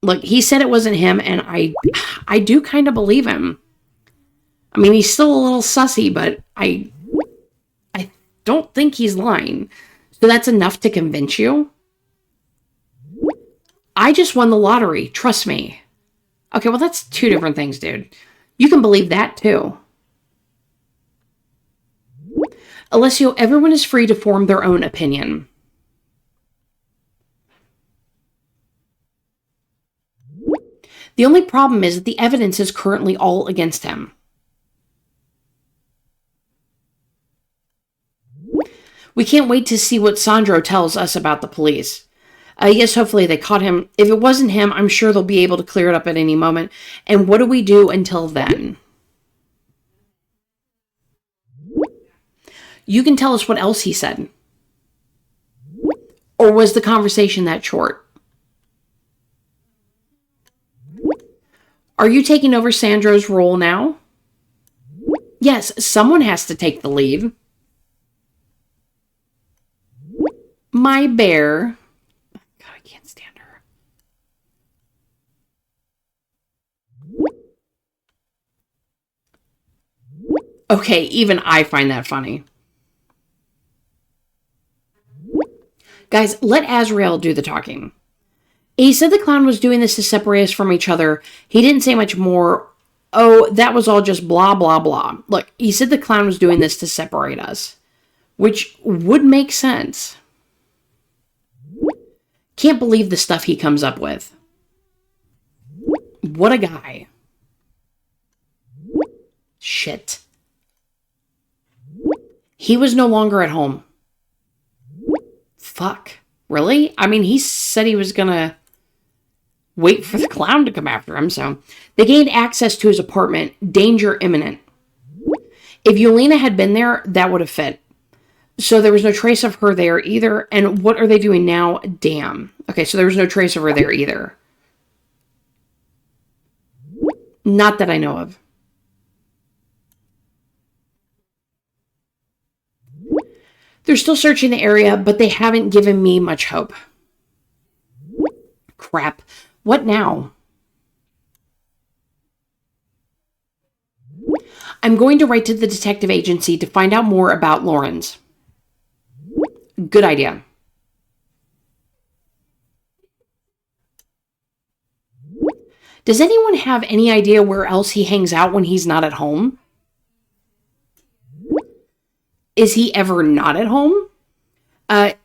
Look, he said it wasn't him, and I do kind of believe him. I mean, he's still a little sussy, but I don't think he's lying. So that's enough to convince you? I just won the lottery. Trust me. Okay, well, that's two different things, dude. You can believe that, too. Alessio, everyone is free to form their own opinion. The only problem is that the evidence is currently all against him. We can't wait to see what Sandro tells us about the police. Yes, hopefully they caught him. If it wasn't him, I'm sure they'll be able to clear it up at any moment. And what do we do until then? You can tell us what else he said. Or was the conversation that short? Are you taking over Sandro's role now? Yes, someone has to take the lead. My bear. God, I can't stand her. Okay, even I find that funny. Guys, let Azrael do the talking. He said the clown was doing this to separate us from each other. He didn't say much more. Oh, that was all just blah, blah, blah. Look, he said the clown was doing this to separate us, which would make sense. Can't believe the stuff he comes up with. What a guy. Shit. He was no longer at home. Fuck. Really? I mean, he said he was gonna wait for the clown to come after him, so. They gained access to his apartment. Danger imminent. If Julina had been there, that would have fit. So there was no trace of her there either. And what are they doing now? Damn. Okay, so there was no trace of her there either. Not that I know of. They're still searching the area, but they haven't given me much hope. Crap. What now? I'm going to write to the detective agency to find out more about Lawrence. Good idea. Does anyone have any idea where else he hangs out when he's not at home? Is he ever not at home?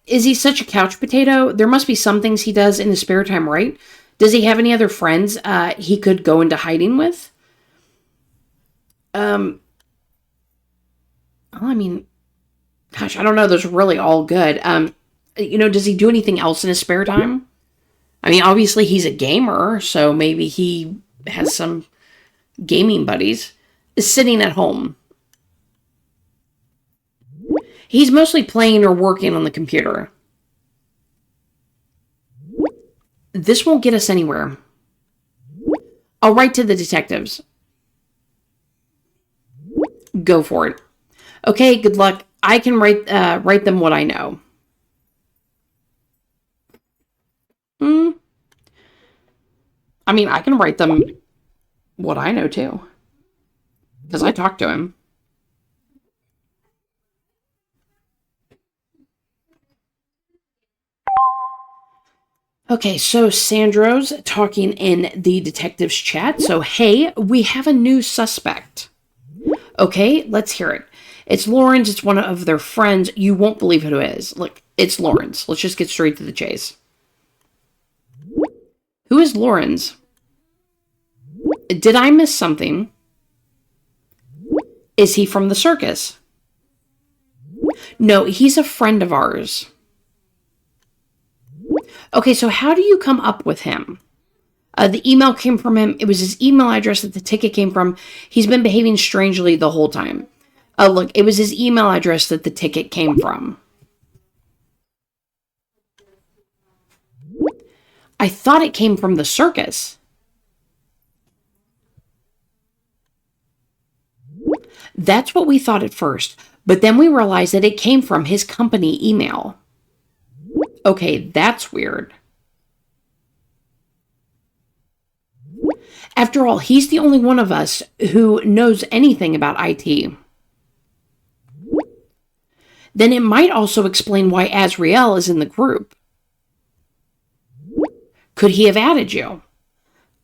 Is he such a couch potato? There must be some things he does in his spare time, right? Does he have any other friends he could go into hiding with? Well, I mean, gosh, I don't know. Those are really all good. Does he do anything else in his spare time? I mean, obviously he's a gamer, so maybe he has some gaming buddies. Sitting at home. He's mostly playing or working on the computer. This won't get us anywhere. I'll write to the detectives. Go for it. Okay, good luck. I can write them what I know. I mean, I can write them what I know too. Because I talked to him. Okay, so Sandro's talking in the detective's chat. So, hey, we have a new suspect. Okay, let's hear it. It's Lawrence. It's one of their friends. You won't believe who it is. Look, it's Lawrence. Let's just get straight to the chase. Who is Lawrence? Did I miss something? Is he from the circus? No, he's a friend of ours. Okay, so how do you come up with him? The email came from him. It was his email address that the ticket came from. He's been behaving strangely the whole time. Look, it was his email address that the ticket came from. I thought it came from the circus. That's what we thought at first, but then we realized that it came from his company email. Okay, that's weird. After all, he's the only one of us who knows anything about IT. Then it might also explain why Azrael is in the group. Could he have added you?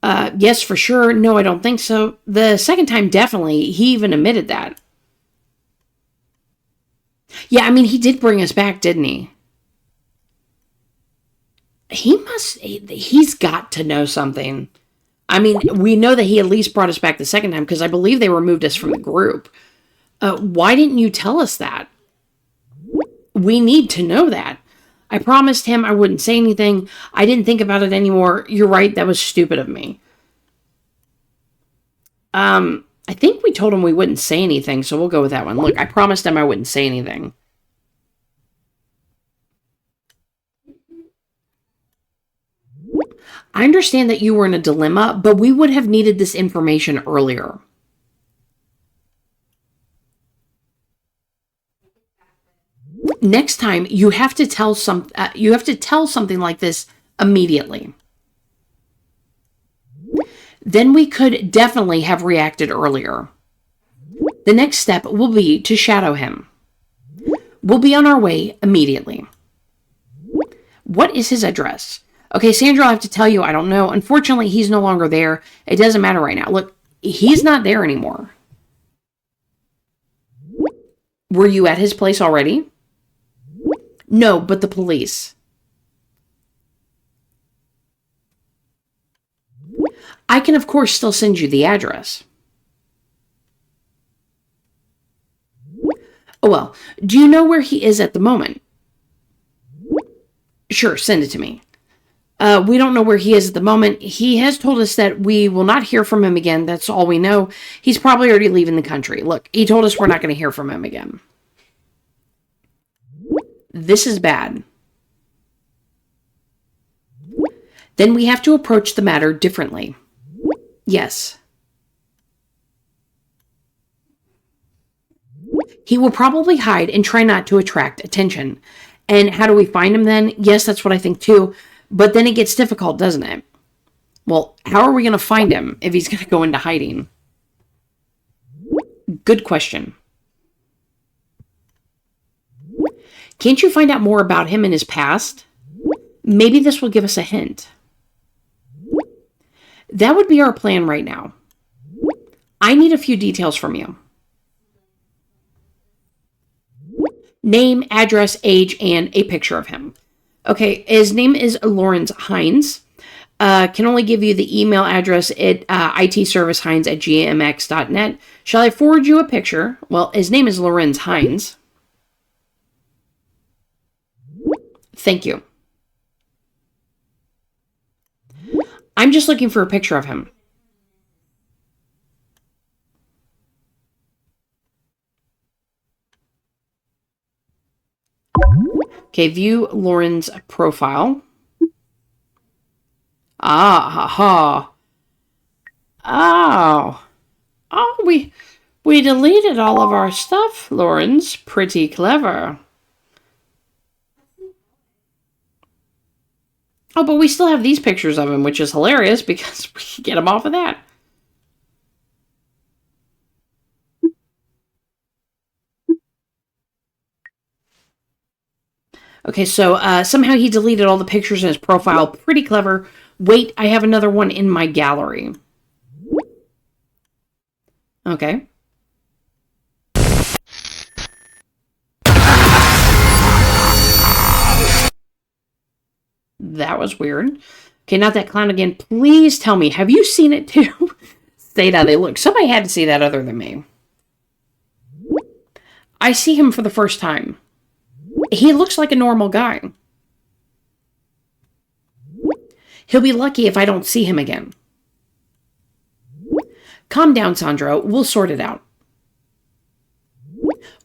Yes, for sure. No, I don't think so. The second time, definitely. He even admitted that. Yeah, I mean, he did bring us back, didn't he? He's got to know something. I mean, we know that he at least brought us back the second time because I believe they removed us from the group. Why didn't you tell us that? We need to know that. I promised him I wouldn't say anything. I didn't think about it anymore. You're right, that was stupid of me. I think we told him we wouldn't say anything, so we'll go with that one. Look, I promised him I wouldn't say anything. I understand that you were in a dilemma, but we would have needed this information earlier. Next time, you have to tell something like this immediately. Then we could definitely have reacted earlier. The next step will be to shadow him. We'll be on our way immediately. What is his address? Okay, Sandro, I have to tell you, I don't know. Unfortunately, he's no longer there. It doesn't matter right now. Look, he's not there anymore. Were you at his place already? No, but the police. I can, of course, still send you the address. Oh, well, do you know where he is at the moment? Sure, send it to me. We don't know where he is at the moment. He has told us that we will not hear from him again. That's all we know. He's probably already leaving the country. Look, he told us we're not going to hear from him again. This is bad. Then we have to approach the matter differently. Yes. He will probably hide and try not to attract attention. And how do we find him then? Yes, that's what I think too. But then it gets difficult, doesn't it? Well, how are we going to find him if he's going to go into hiding? Good question. Can't you find out more about him and his past? Maybe this will give us a hint. That would be our plan right now. I need a few details from you. Name, address, age, and a picture of him. Okay, his name is Lawrence Hines. Can only give you the email address at itservicehines@gmx.net. Shall I forward you a picture? Well, his name is Lawrence Hines. Thank you. I'm just looking for a picture of him. Okay, view Lauren's profile. Ah, ha, ha. Oh. Oh, we deleted all of our stuff, Lauren's. Pretty clever. Oh, but we still have these pictures of him, which is hilarious because we can get him off of that. Okay, so somehow he deleted all the pictures in his profile. Pretty clever. Wait, I have another one in my gallery. Okay. That was weird. Okay, not that clown again. Please tell me, have you seen it too? Say how they look. Somebody had to see that other than me. I see him for the first time. He looks like a normal guy. He'll be lucky if I don't see him again. Calm down, Sandro. We'll sort it out.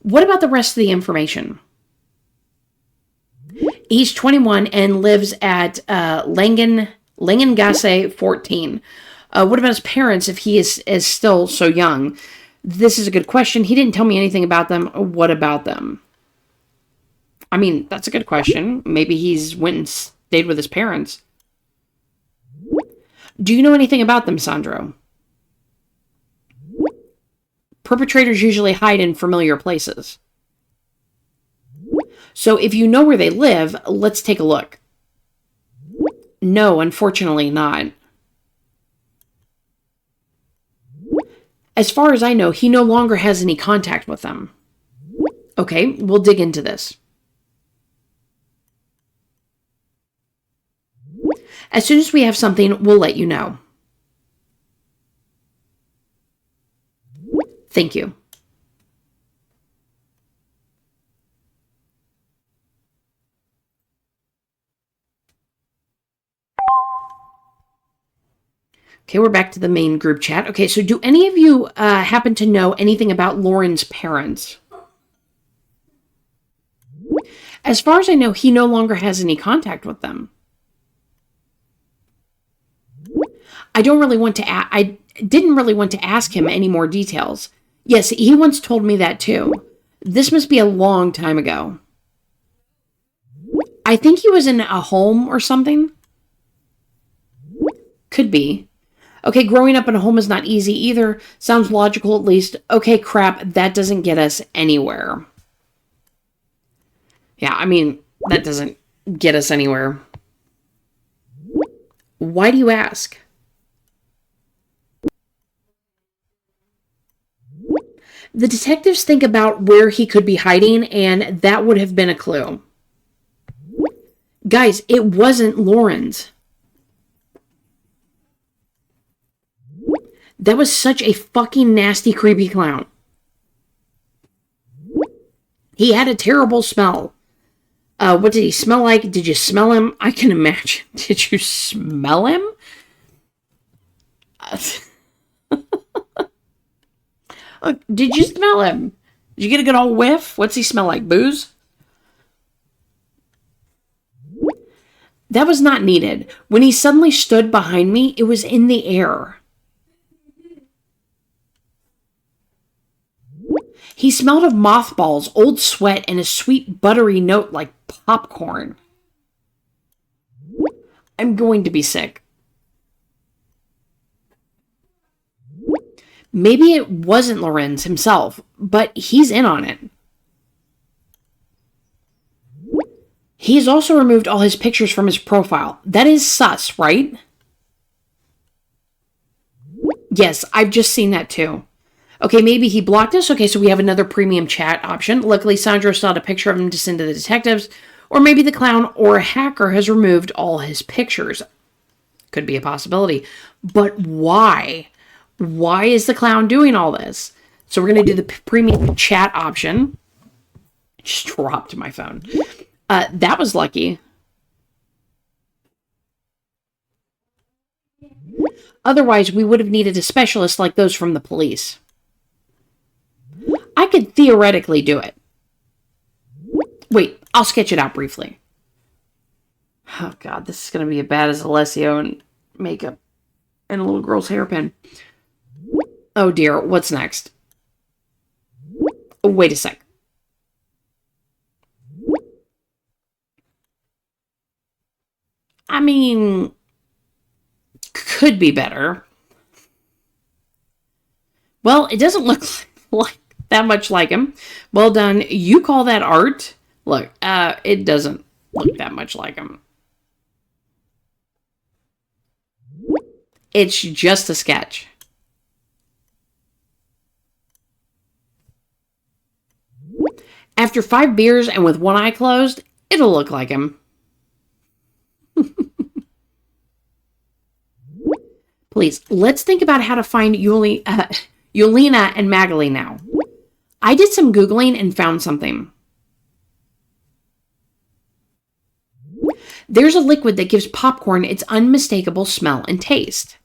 What about the rest of the information? He's 21 and lives at Langengasse 14. What about his parents if he is still so young? This is a good question. He didn't tell me anything about them. What about them? I mean, that's a good question. Maybe he's went and stayed with his parents. Do you know anything about them, Sandro? Perpetrators usually hide in familiar places. So if you know where they live, let's take a look. No, unfortunately not. As far as I know, he no longer has any contact with them. Okay, we'll dig into this. As soon as we have something, we'll let you know. Thank you. Okay, we're back to the main group chat. Okay, so do any of you happen to know anything about Lauren's parents? As far as I know, he no longer has any contact with them. I didn't really want to ask him any more details. Yes, he once told me that too. This must be a long time ago. I think he was in a home or something. Could be. Okay, growing up in a home is not easy either. Sounds logical at least. Okay, crap, that doesn't get us anywhere. Yeah, I mean, that doesn't get us anywhere. Why do you ask? The detectives think about where he could be hiding, and that would have been a clue. Guys, it wasn't Lauren's. That was such a fucking nasty, creepy clown. He had a terrible smell. What did he smell like? Did you smell him? I can imagine. Did you smell him? Did you smell him? Did you get a good old whiff? What's he smell like? Booze? That was not needed. When he suddenly stood behind me, it was in the air. He smelled of mothballs, old sweat, and a sweet buttery note like popcorn. I'm going to be sick. Maybe it wasn't Lorenz himself, but he's in on it. He has also removed all his pictures from his profile. That is sus, right? Yes, I've just seen that too. Okay, maybe he blocked us. Okay, so we have another premium chat option. Luckily, Sandro still had a picture of him to send to the detectives. Or maybe the clown or a hacker has removed all his pictures. Could be a possibility. But why? Why is the clown doing all this? So we're going to do the premium chat option. Just dropped my phone. That was lucky. Otherwise, we would have needed a specialist like those from the police. I could theoretically do it. Wait, I'll sketch it out briefly. Oh god, this is going to be as bad as Alessio and makeup and a little girl's hairpin. Oh dear, what's next? Oh, wait a sec. I mean, could be better. Well, it doesn't look like that much like him. Well done. You call that art? Look, it doesn't look that much like him. It's just a sketch. After 5 beers and with one eye closed, it'll look like him. Please, let's think about how to find Julina and Magali now. I did some Googling and found something. There's a liquid that gives popcorn its unmistakable smell and taste.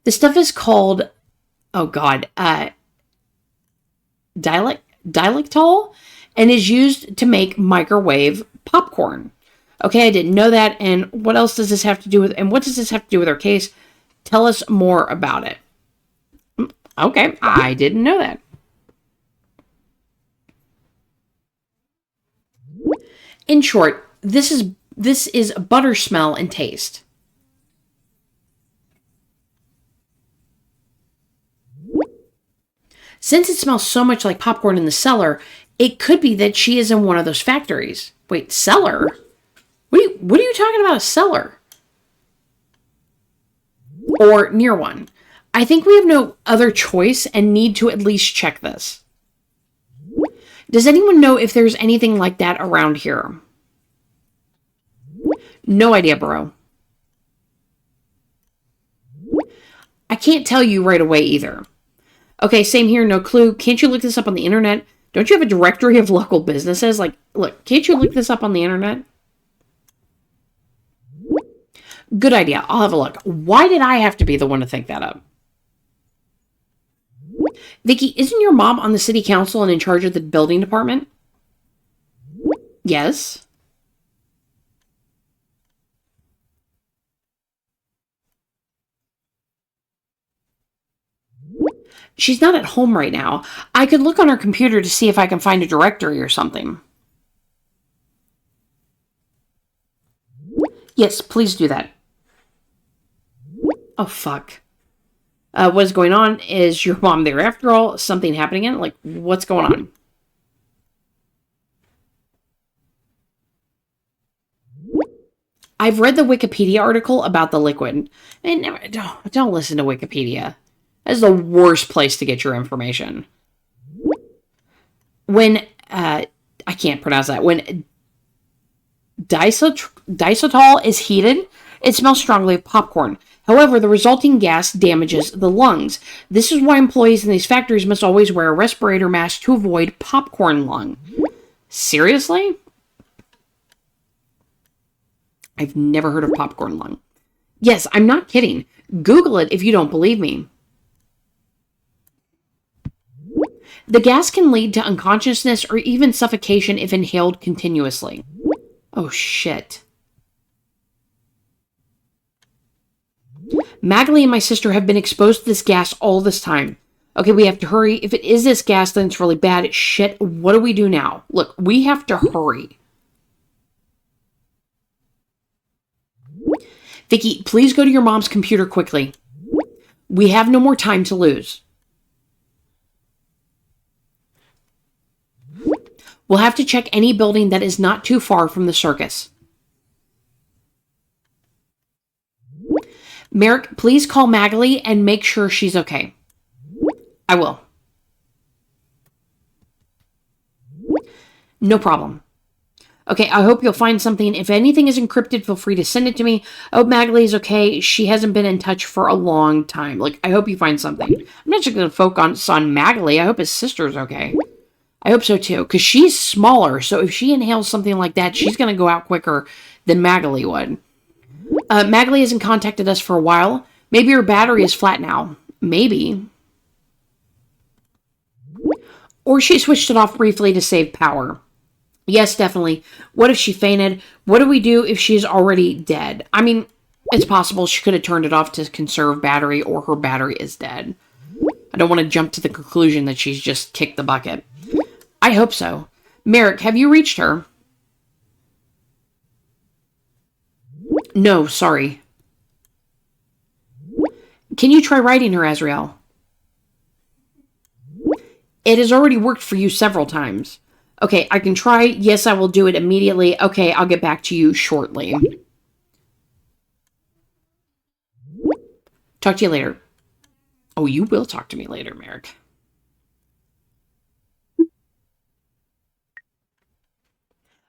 The stuff is called, oh god, dilectol, and is used to make microwave popcorn. Okay, I didn't know that, and what else does this have to do with, and what does this have to do with our case? Tell us more about it. Okay, I didn't know that. In short, this is butter smell and taste. Since it smells so much like popcorn in the cellar, it could be that she is in one of those factories. Wait, cellar? What are you talking about, a cellar? Or near one. I think we have no other choice and need to at least check this. Does anyone know if there's anything like that around here? No idea, bro. I can't tell you right away either. Okay, same here, no clue. Can't you look this up on the internet? Don't you have a directory of local businesses? Like, look, can't you look this up on the internet? Good idea. I'll have a look. Why did I have to be the one to think that up? Vicky, isn't your mom on the city council and in charge of the building department? Yes. She's not at home right now. I could look on her computer to see if I can find a directory or something. Yes, please do that. Oh, fuck. What is going on? Is your mom there after all? Something happening in it? Like, what's going on? I've read the Wikipedia article about the liquid. And don't listen to Wikipedia. That's the worst place to get your information. When, I can't pronounce that. When disotol is heated, it smells strongly of popcorn. However, the resulting gas damages the lungs. This is why employees in these factories must always wear a respirator mask to avoid popcorn lung. Seriously? I've never heard of popcorn lung. Yes, I'm not kidding. Google it if you don't believe me. The gas can lead to unconsciousness or even suffocation if inhaled continuously. Oh, shit. Magali and my sister have been exposed to this gas all this time. Okay, we have to hurry. If it is this gas, then it's really bad. Shit, what do we do now? Look, we have to hurry. Vicky, please go to your mom's computer quickly. We have no more time to lose. We'll have to check any building that is not too far from the circus. Merrick, please call Magali and make sure she's okay. I will. No problem. Okay, I hope you'll find something. If anything is encrypted, feel free to send it to me. I hope Magali is okay. She hasn't been in touch for a long time. Like, I hope you find something. I'm not just going to focus on Magali. I hope his sister's okay. I hope so too, because she's smaller, so if she inhales something like that, she's going to go out quicker than Magali would. Magali hasn't contacted us for a while. Maybe her battery is flat now. Maybe. Or she switched it off briefly to save power. Yes, definitely. What if she fainted? What do we do if she's already dead? I mean, it's possible she could have turned it off to conserve battery, or her battery is dead. I don't want to jump to the conclusion that she's just kicked the bucket. I hope so. Merrick, have you reached her? No, sorry. Can you try writing her, Azrael? It has already worked for you several times. Okay, I can try. Yes, I will do it immediately. Okay, I'll get back to you shortly. Talk to you later. Oh, you will talk to me later, Merrick.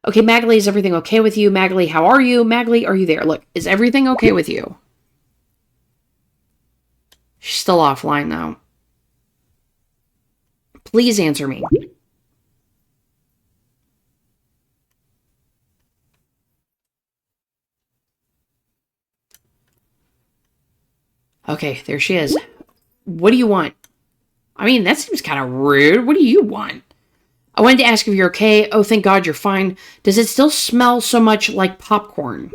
Okay, Magali, is everything okay with you? Magali, how are you? Magali, are you there? Look, is everything okay with you? She's still offline, though. Please answer me. Okay, there she is. What do you want? I mean, that seems kind of rude. What do you want? I wanted to ask if you're okay. Oh, thank God you're fine. Does it still smell so much like popcorn?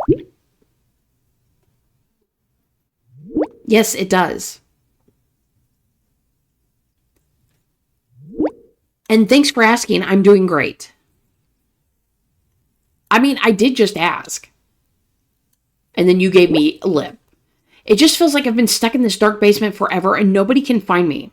Yes, it does. And thanks for asking. I'm doing great. I mean, I did just ask. And then you gave me a lip. It just feels like I've been stuck in this dark basement forever and nobody can find me.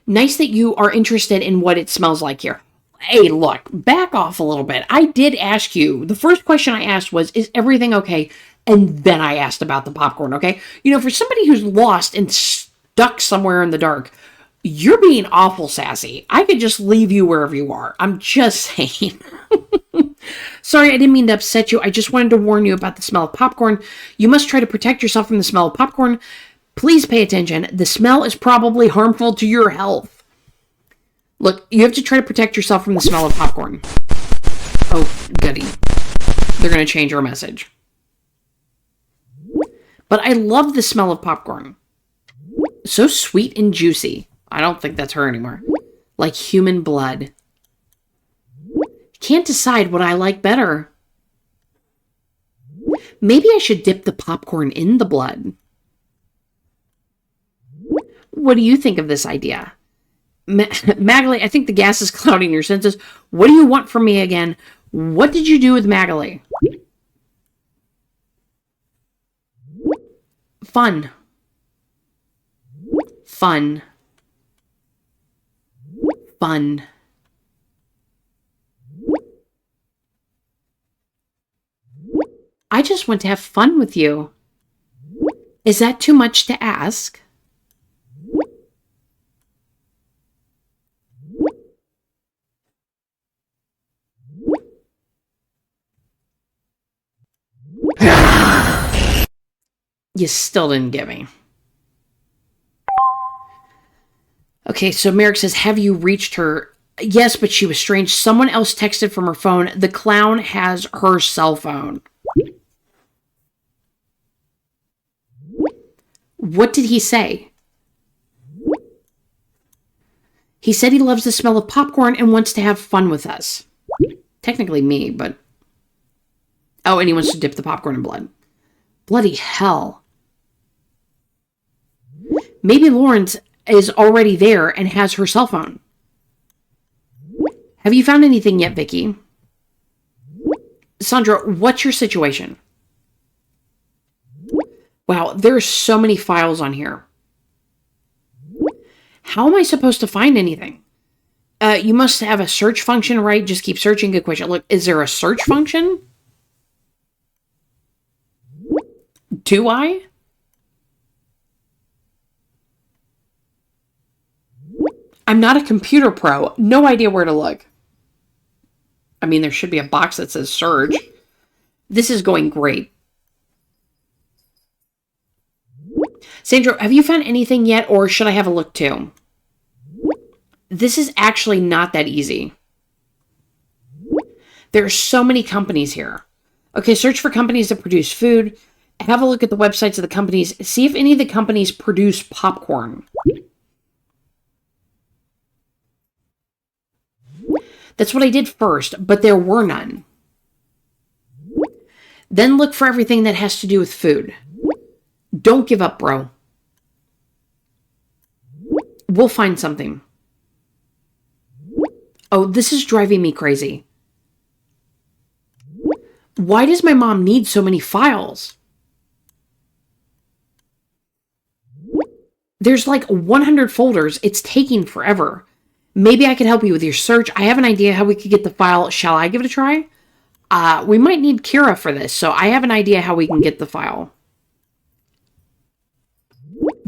Nice that you are interested in what it smells like here. Hey, look, back off a little bit. I did ask you. The first question I asked was, is everything okay? And then I asked about the popcorn, okay? You know, for somebody who's lost and stuck somewhere in the dark, you're being awful sassy. I could just leave you wherever you are. I'm just saying. Sorry, I didn't mean to upset you. I just wanted to warn you about the smell of popcorn. You must try to protect yourself from the smell of popcorn. Please pay attention. The smell is probably harmful to your health. Look, you have to try to protect yourself from the smell of popcorn. Oh, goody. They're going to change our message. But I love the smell of popcorn. So sweet and juicy. I don't think that's her anymore. Like human blood. Can't decide what I like better. Maybe I should dip the popcorn in the blood. What do you think of this idea? Magali, I think the gas is clouding your senses. What do you want from me again? What did you do with Magali? Fun. Fun. Fun. I just want to have fun with you. Is that too much to ask? You still didn't get me. Okay, so Merrick says, have you reached her? Yes, but she was strange. Someone else texted from her phone. The clown has her cell phone. What did he say? He said he loves the smell of popcorn and wants to have fun with us. Technically me, but... Oh, and he wants to dip the popcorn in blood. Bloody hell. Maybe Lawrence is already there and has her cell phone. Have you found anything yet, Vicky? Sandra, what's your situation? Wow, there are so many files on here. How am I supposed to find anything? You must have a search function, right? Just keep searching. Good question. Look, is there a search function? Do I? I'm not a computer pro. No idea where to look. I mean, there should be a box that says search. This is going great. Sandro, have you found anything yet, or should I have a look too? This is actually not that easy. There are so many companies here. Okay, search for companies that produce food. Have a look at the websites of the companies. See if any of the companies produce popcorn. That's what I did first, but there were none. Then look for everything that has to do with food. Don't give up, bro. We'll find something. Oh, this is driving me crazy. Why does my mom need so many files? There's like 100 folders. It's taking forever. Maybe I could help you with your search. I have an idea how we could get the file. Shall I give it a try? We might need Kira for this, so I have an idea how we can get the file.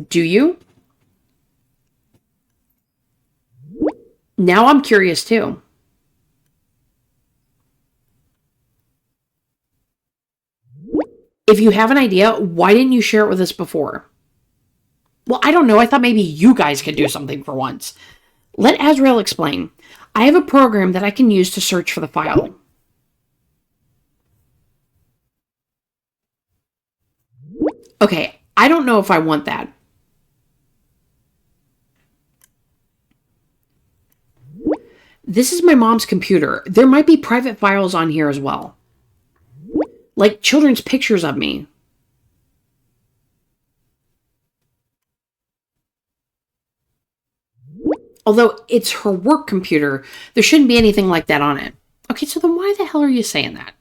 Do you? Now I'm curious too. If you have an idea, why didn't you share it with us before? Well, I don't know. I thought maybe you guys could do something for once. Let Azrael explain. I have a program that I can use to search for the file. Okay, I don't know if I want that. This is my mom's computer. There might be private files on here as well. Like children's pictures of me. Although it's her work computer, there shouldn't be anything like that on it. Okay, so then why the hell are you saying that?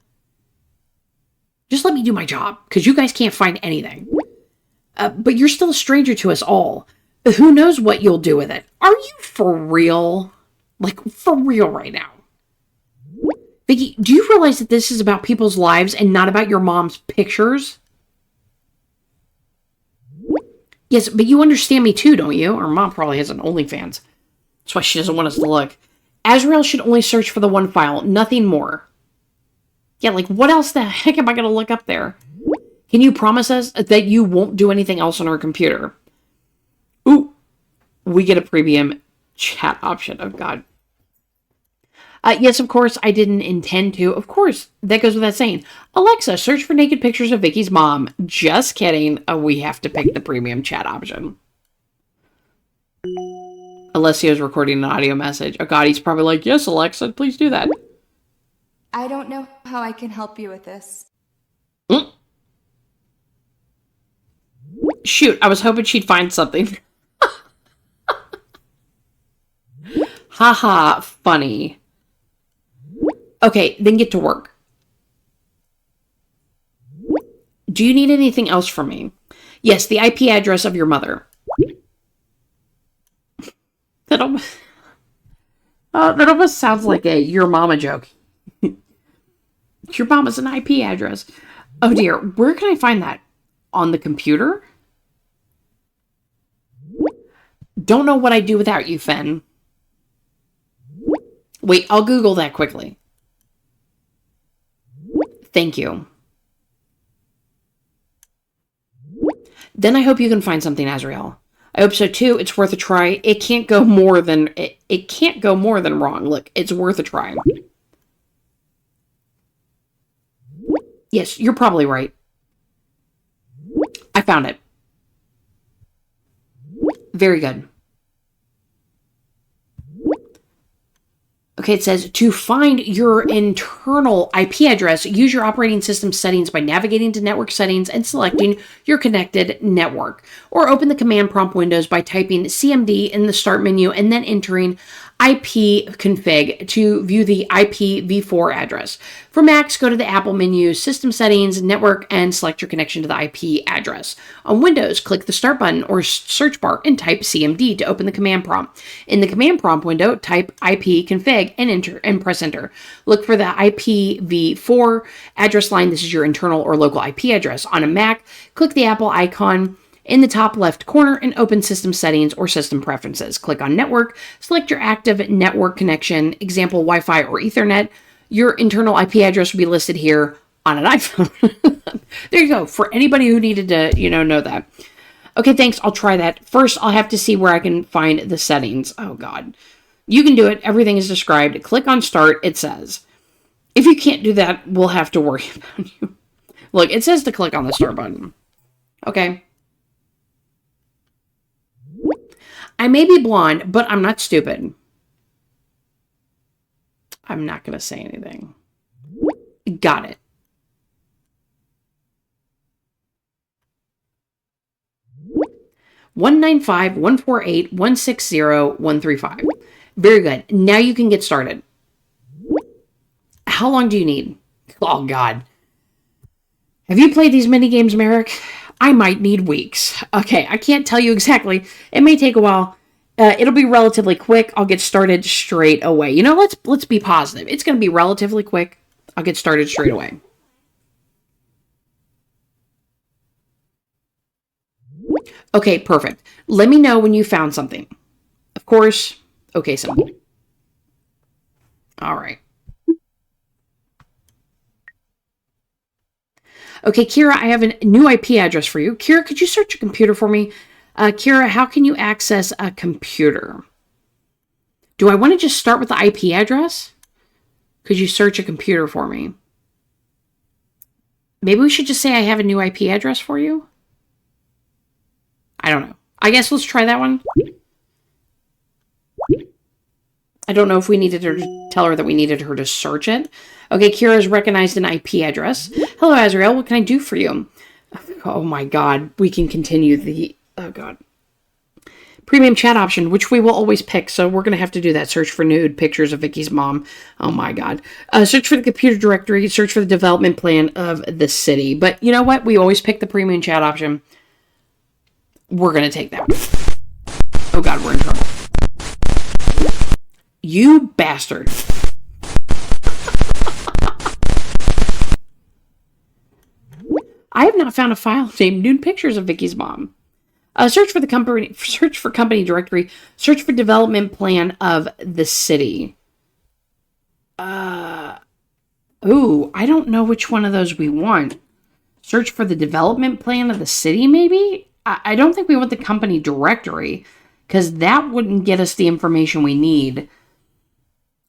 Just let me do my job, because you guys can't find anything. But you're still a stranger to us all. Who knows what you'll do with it? Are you for real? Like, for real right now? Vicky, do you realize that this is about people's lives and not about your mom's pictures? Yes, but you understand me too, don't you? Or mom probably has an OnlyFans. That's why she doesn't want us to look. Azrael should only search for the one file, nothing more. Yeah, like what else the heck am I going to look up there? Can you promise us that you won't do anything else on our computer? Ooh, we get a premium chat option. Oh, God. Yes, of course, I didn't intend to. Of course, that goes without saying. Alexa, search for naked pictures of Vicky's mom. Just kidding. We have to pick the premium chat option. Alessio's recording an audio message. Oh god, he's probably like, yes, Alexa, please do that. I don't know how I can help you with this. Shoot, I was hoping she'd find something. Haha, funny. Okay, then get to work. Do you need anything else from me? Yes, the IP address of your mother. That almost sounds like a your mama joke. Your mama's an IP address. Oh dear, where can I find that? On the computer? Don't know what I'd do without you, Fen. Wait, I'll Google that quickly. Thank you. Then I hope you can find something, Azrael. I hope so too. It's worth a try. It can't go more than wrong. Look, it's worth a try. Yes, you're probably right. I found it. Very good. Okay, it says, to find your internal IP address, use your operating system settings by navigating to network settings and selecting your connected network. Or open the command prompt windows by typing CMD in the start menu and then entering IP config to view the IPv4 address. For Macs, go to the Apple menu, System Settings, Network, and select your connection to the IP address. On Windows, click the Start button or search bar and type CMD to open the command prompt. In the command prompt window, type IP config and enter and press enter. Look for the IPv4 address line. This is your internal or local IP address. On a Mac, click the Apple icon in the top left corner and open System Settings or System Preferences. Click on Network, select your active network connection, example Wi-Fi or Ethernet. Your internal IP address will be listed here on an iPhone. There you go, for anybody who needed to, know that. Okay, thanks, I'll try that. First, I'll have to see where I can find the settings. Oh god. You can do it, everything is described. Click on Start, it says. If you can't do that, we'll have to worry about you. Look, it says to click on the Start button. Okay. I may be blonde, but I'm not stupid. I'm not going to say anything. Got it. (195-148-160-135). Very good. Now you can get started. How long do you need? Oh, God. Have you played these mini games, Merrick? I might need weeks. Okay, I can't tell you exactly. It may take a while. It'll be relatively quick. I'll get started straight away. Let's be positive. It's going to be relatively quick. I'll get started straight away. Okay, perfect. Let me know when you found something. Of course. Okay, simple. All right. Okay, Kira, I have a new IP address for you. Kira, could you search a computer for me? Kira, how can you access a computer? Do I want to just start with the IP address? Could you search a computer for me? Maybe we should just say I have a new IP address for you? I don't know. I guess let's try that one. I don't know if we needed her to tell her that we needed her to search it. Okay, Kira has recognized an IP address. Hello, Azrael. What can I do for you? Oh my god. We can continue the... Oh god. Premium chat option, which we will always pick, so we're going to have to do that. Search for nude pictures of Vicky's mom. Oh my god. Search for the computer directory. Search for the development plan of the city. But you know what? We always pick the premium chat option. We're going to take that one. Oh god, we're in trouble. You bastard. I have not found a file named nude pictures of Vicky's mom. Search for company directory. Search for development plan of the city. I don't know which one of those we want. Search for the development plan of the city, maybe? I don't think we want the company directory, because that wouldn't get us the information we need.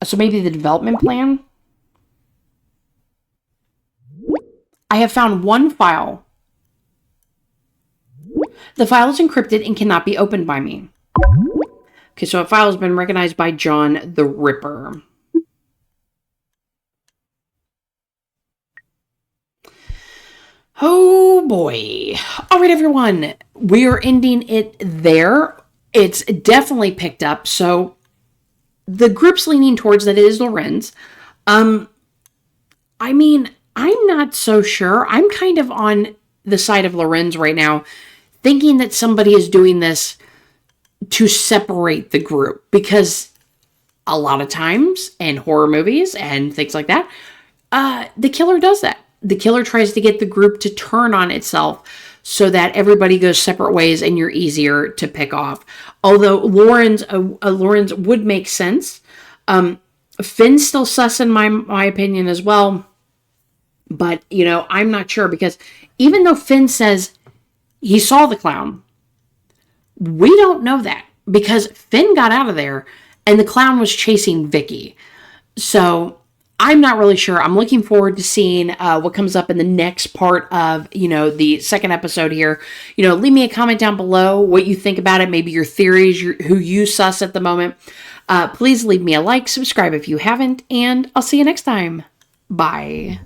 So maybe the development plan? I have found one file. The file is encrypted and cannot be opened by me. Okay, so a file has been recognized by John the Ripper. Oh boy. All right, everyone. We are ending it there. It's definitely picked up. So the group's leaning towards that it is Lorenz. I mean, I'm not so sure. I'm kind of on the side of Lorenz right now, thinking that somebody is doing this to separate the group, because a lot of times in horror movies and things like that, the killer does that. The killer tries to get the group to turn on itself so that everybody goes separate ways and you're easier to pick off. Although Lorenz would make sense. Finn's still sus in my opinion as well. But, I'm not sure, because even though Finn says he saw the clown, we don't know that, because Finn got out of there and the clown was chasing Vicky. So I'm not really sure. I'm looking forward to seeing what comes up in the next part of, the second episode here. Leave me a comment down below what you think about it. Maybe your theories, who you sus at the moment. Please leave me a like, subscribe if you haven't, and I'll see you next time. Bye.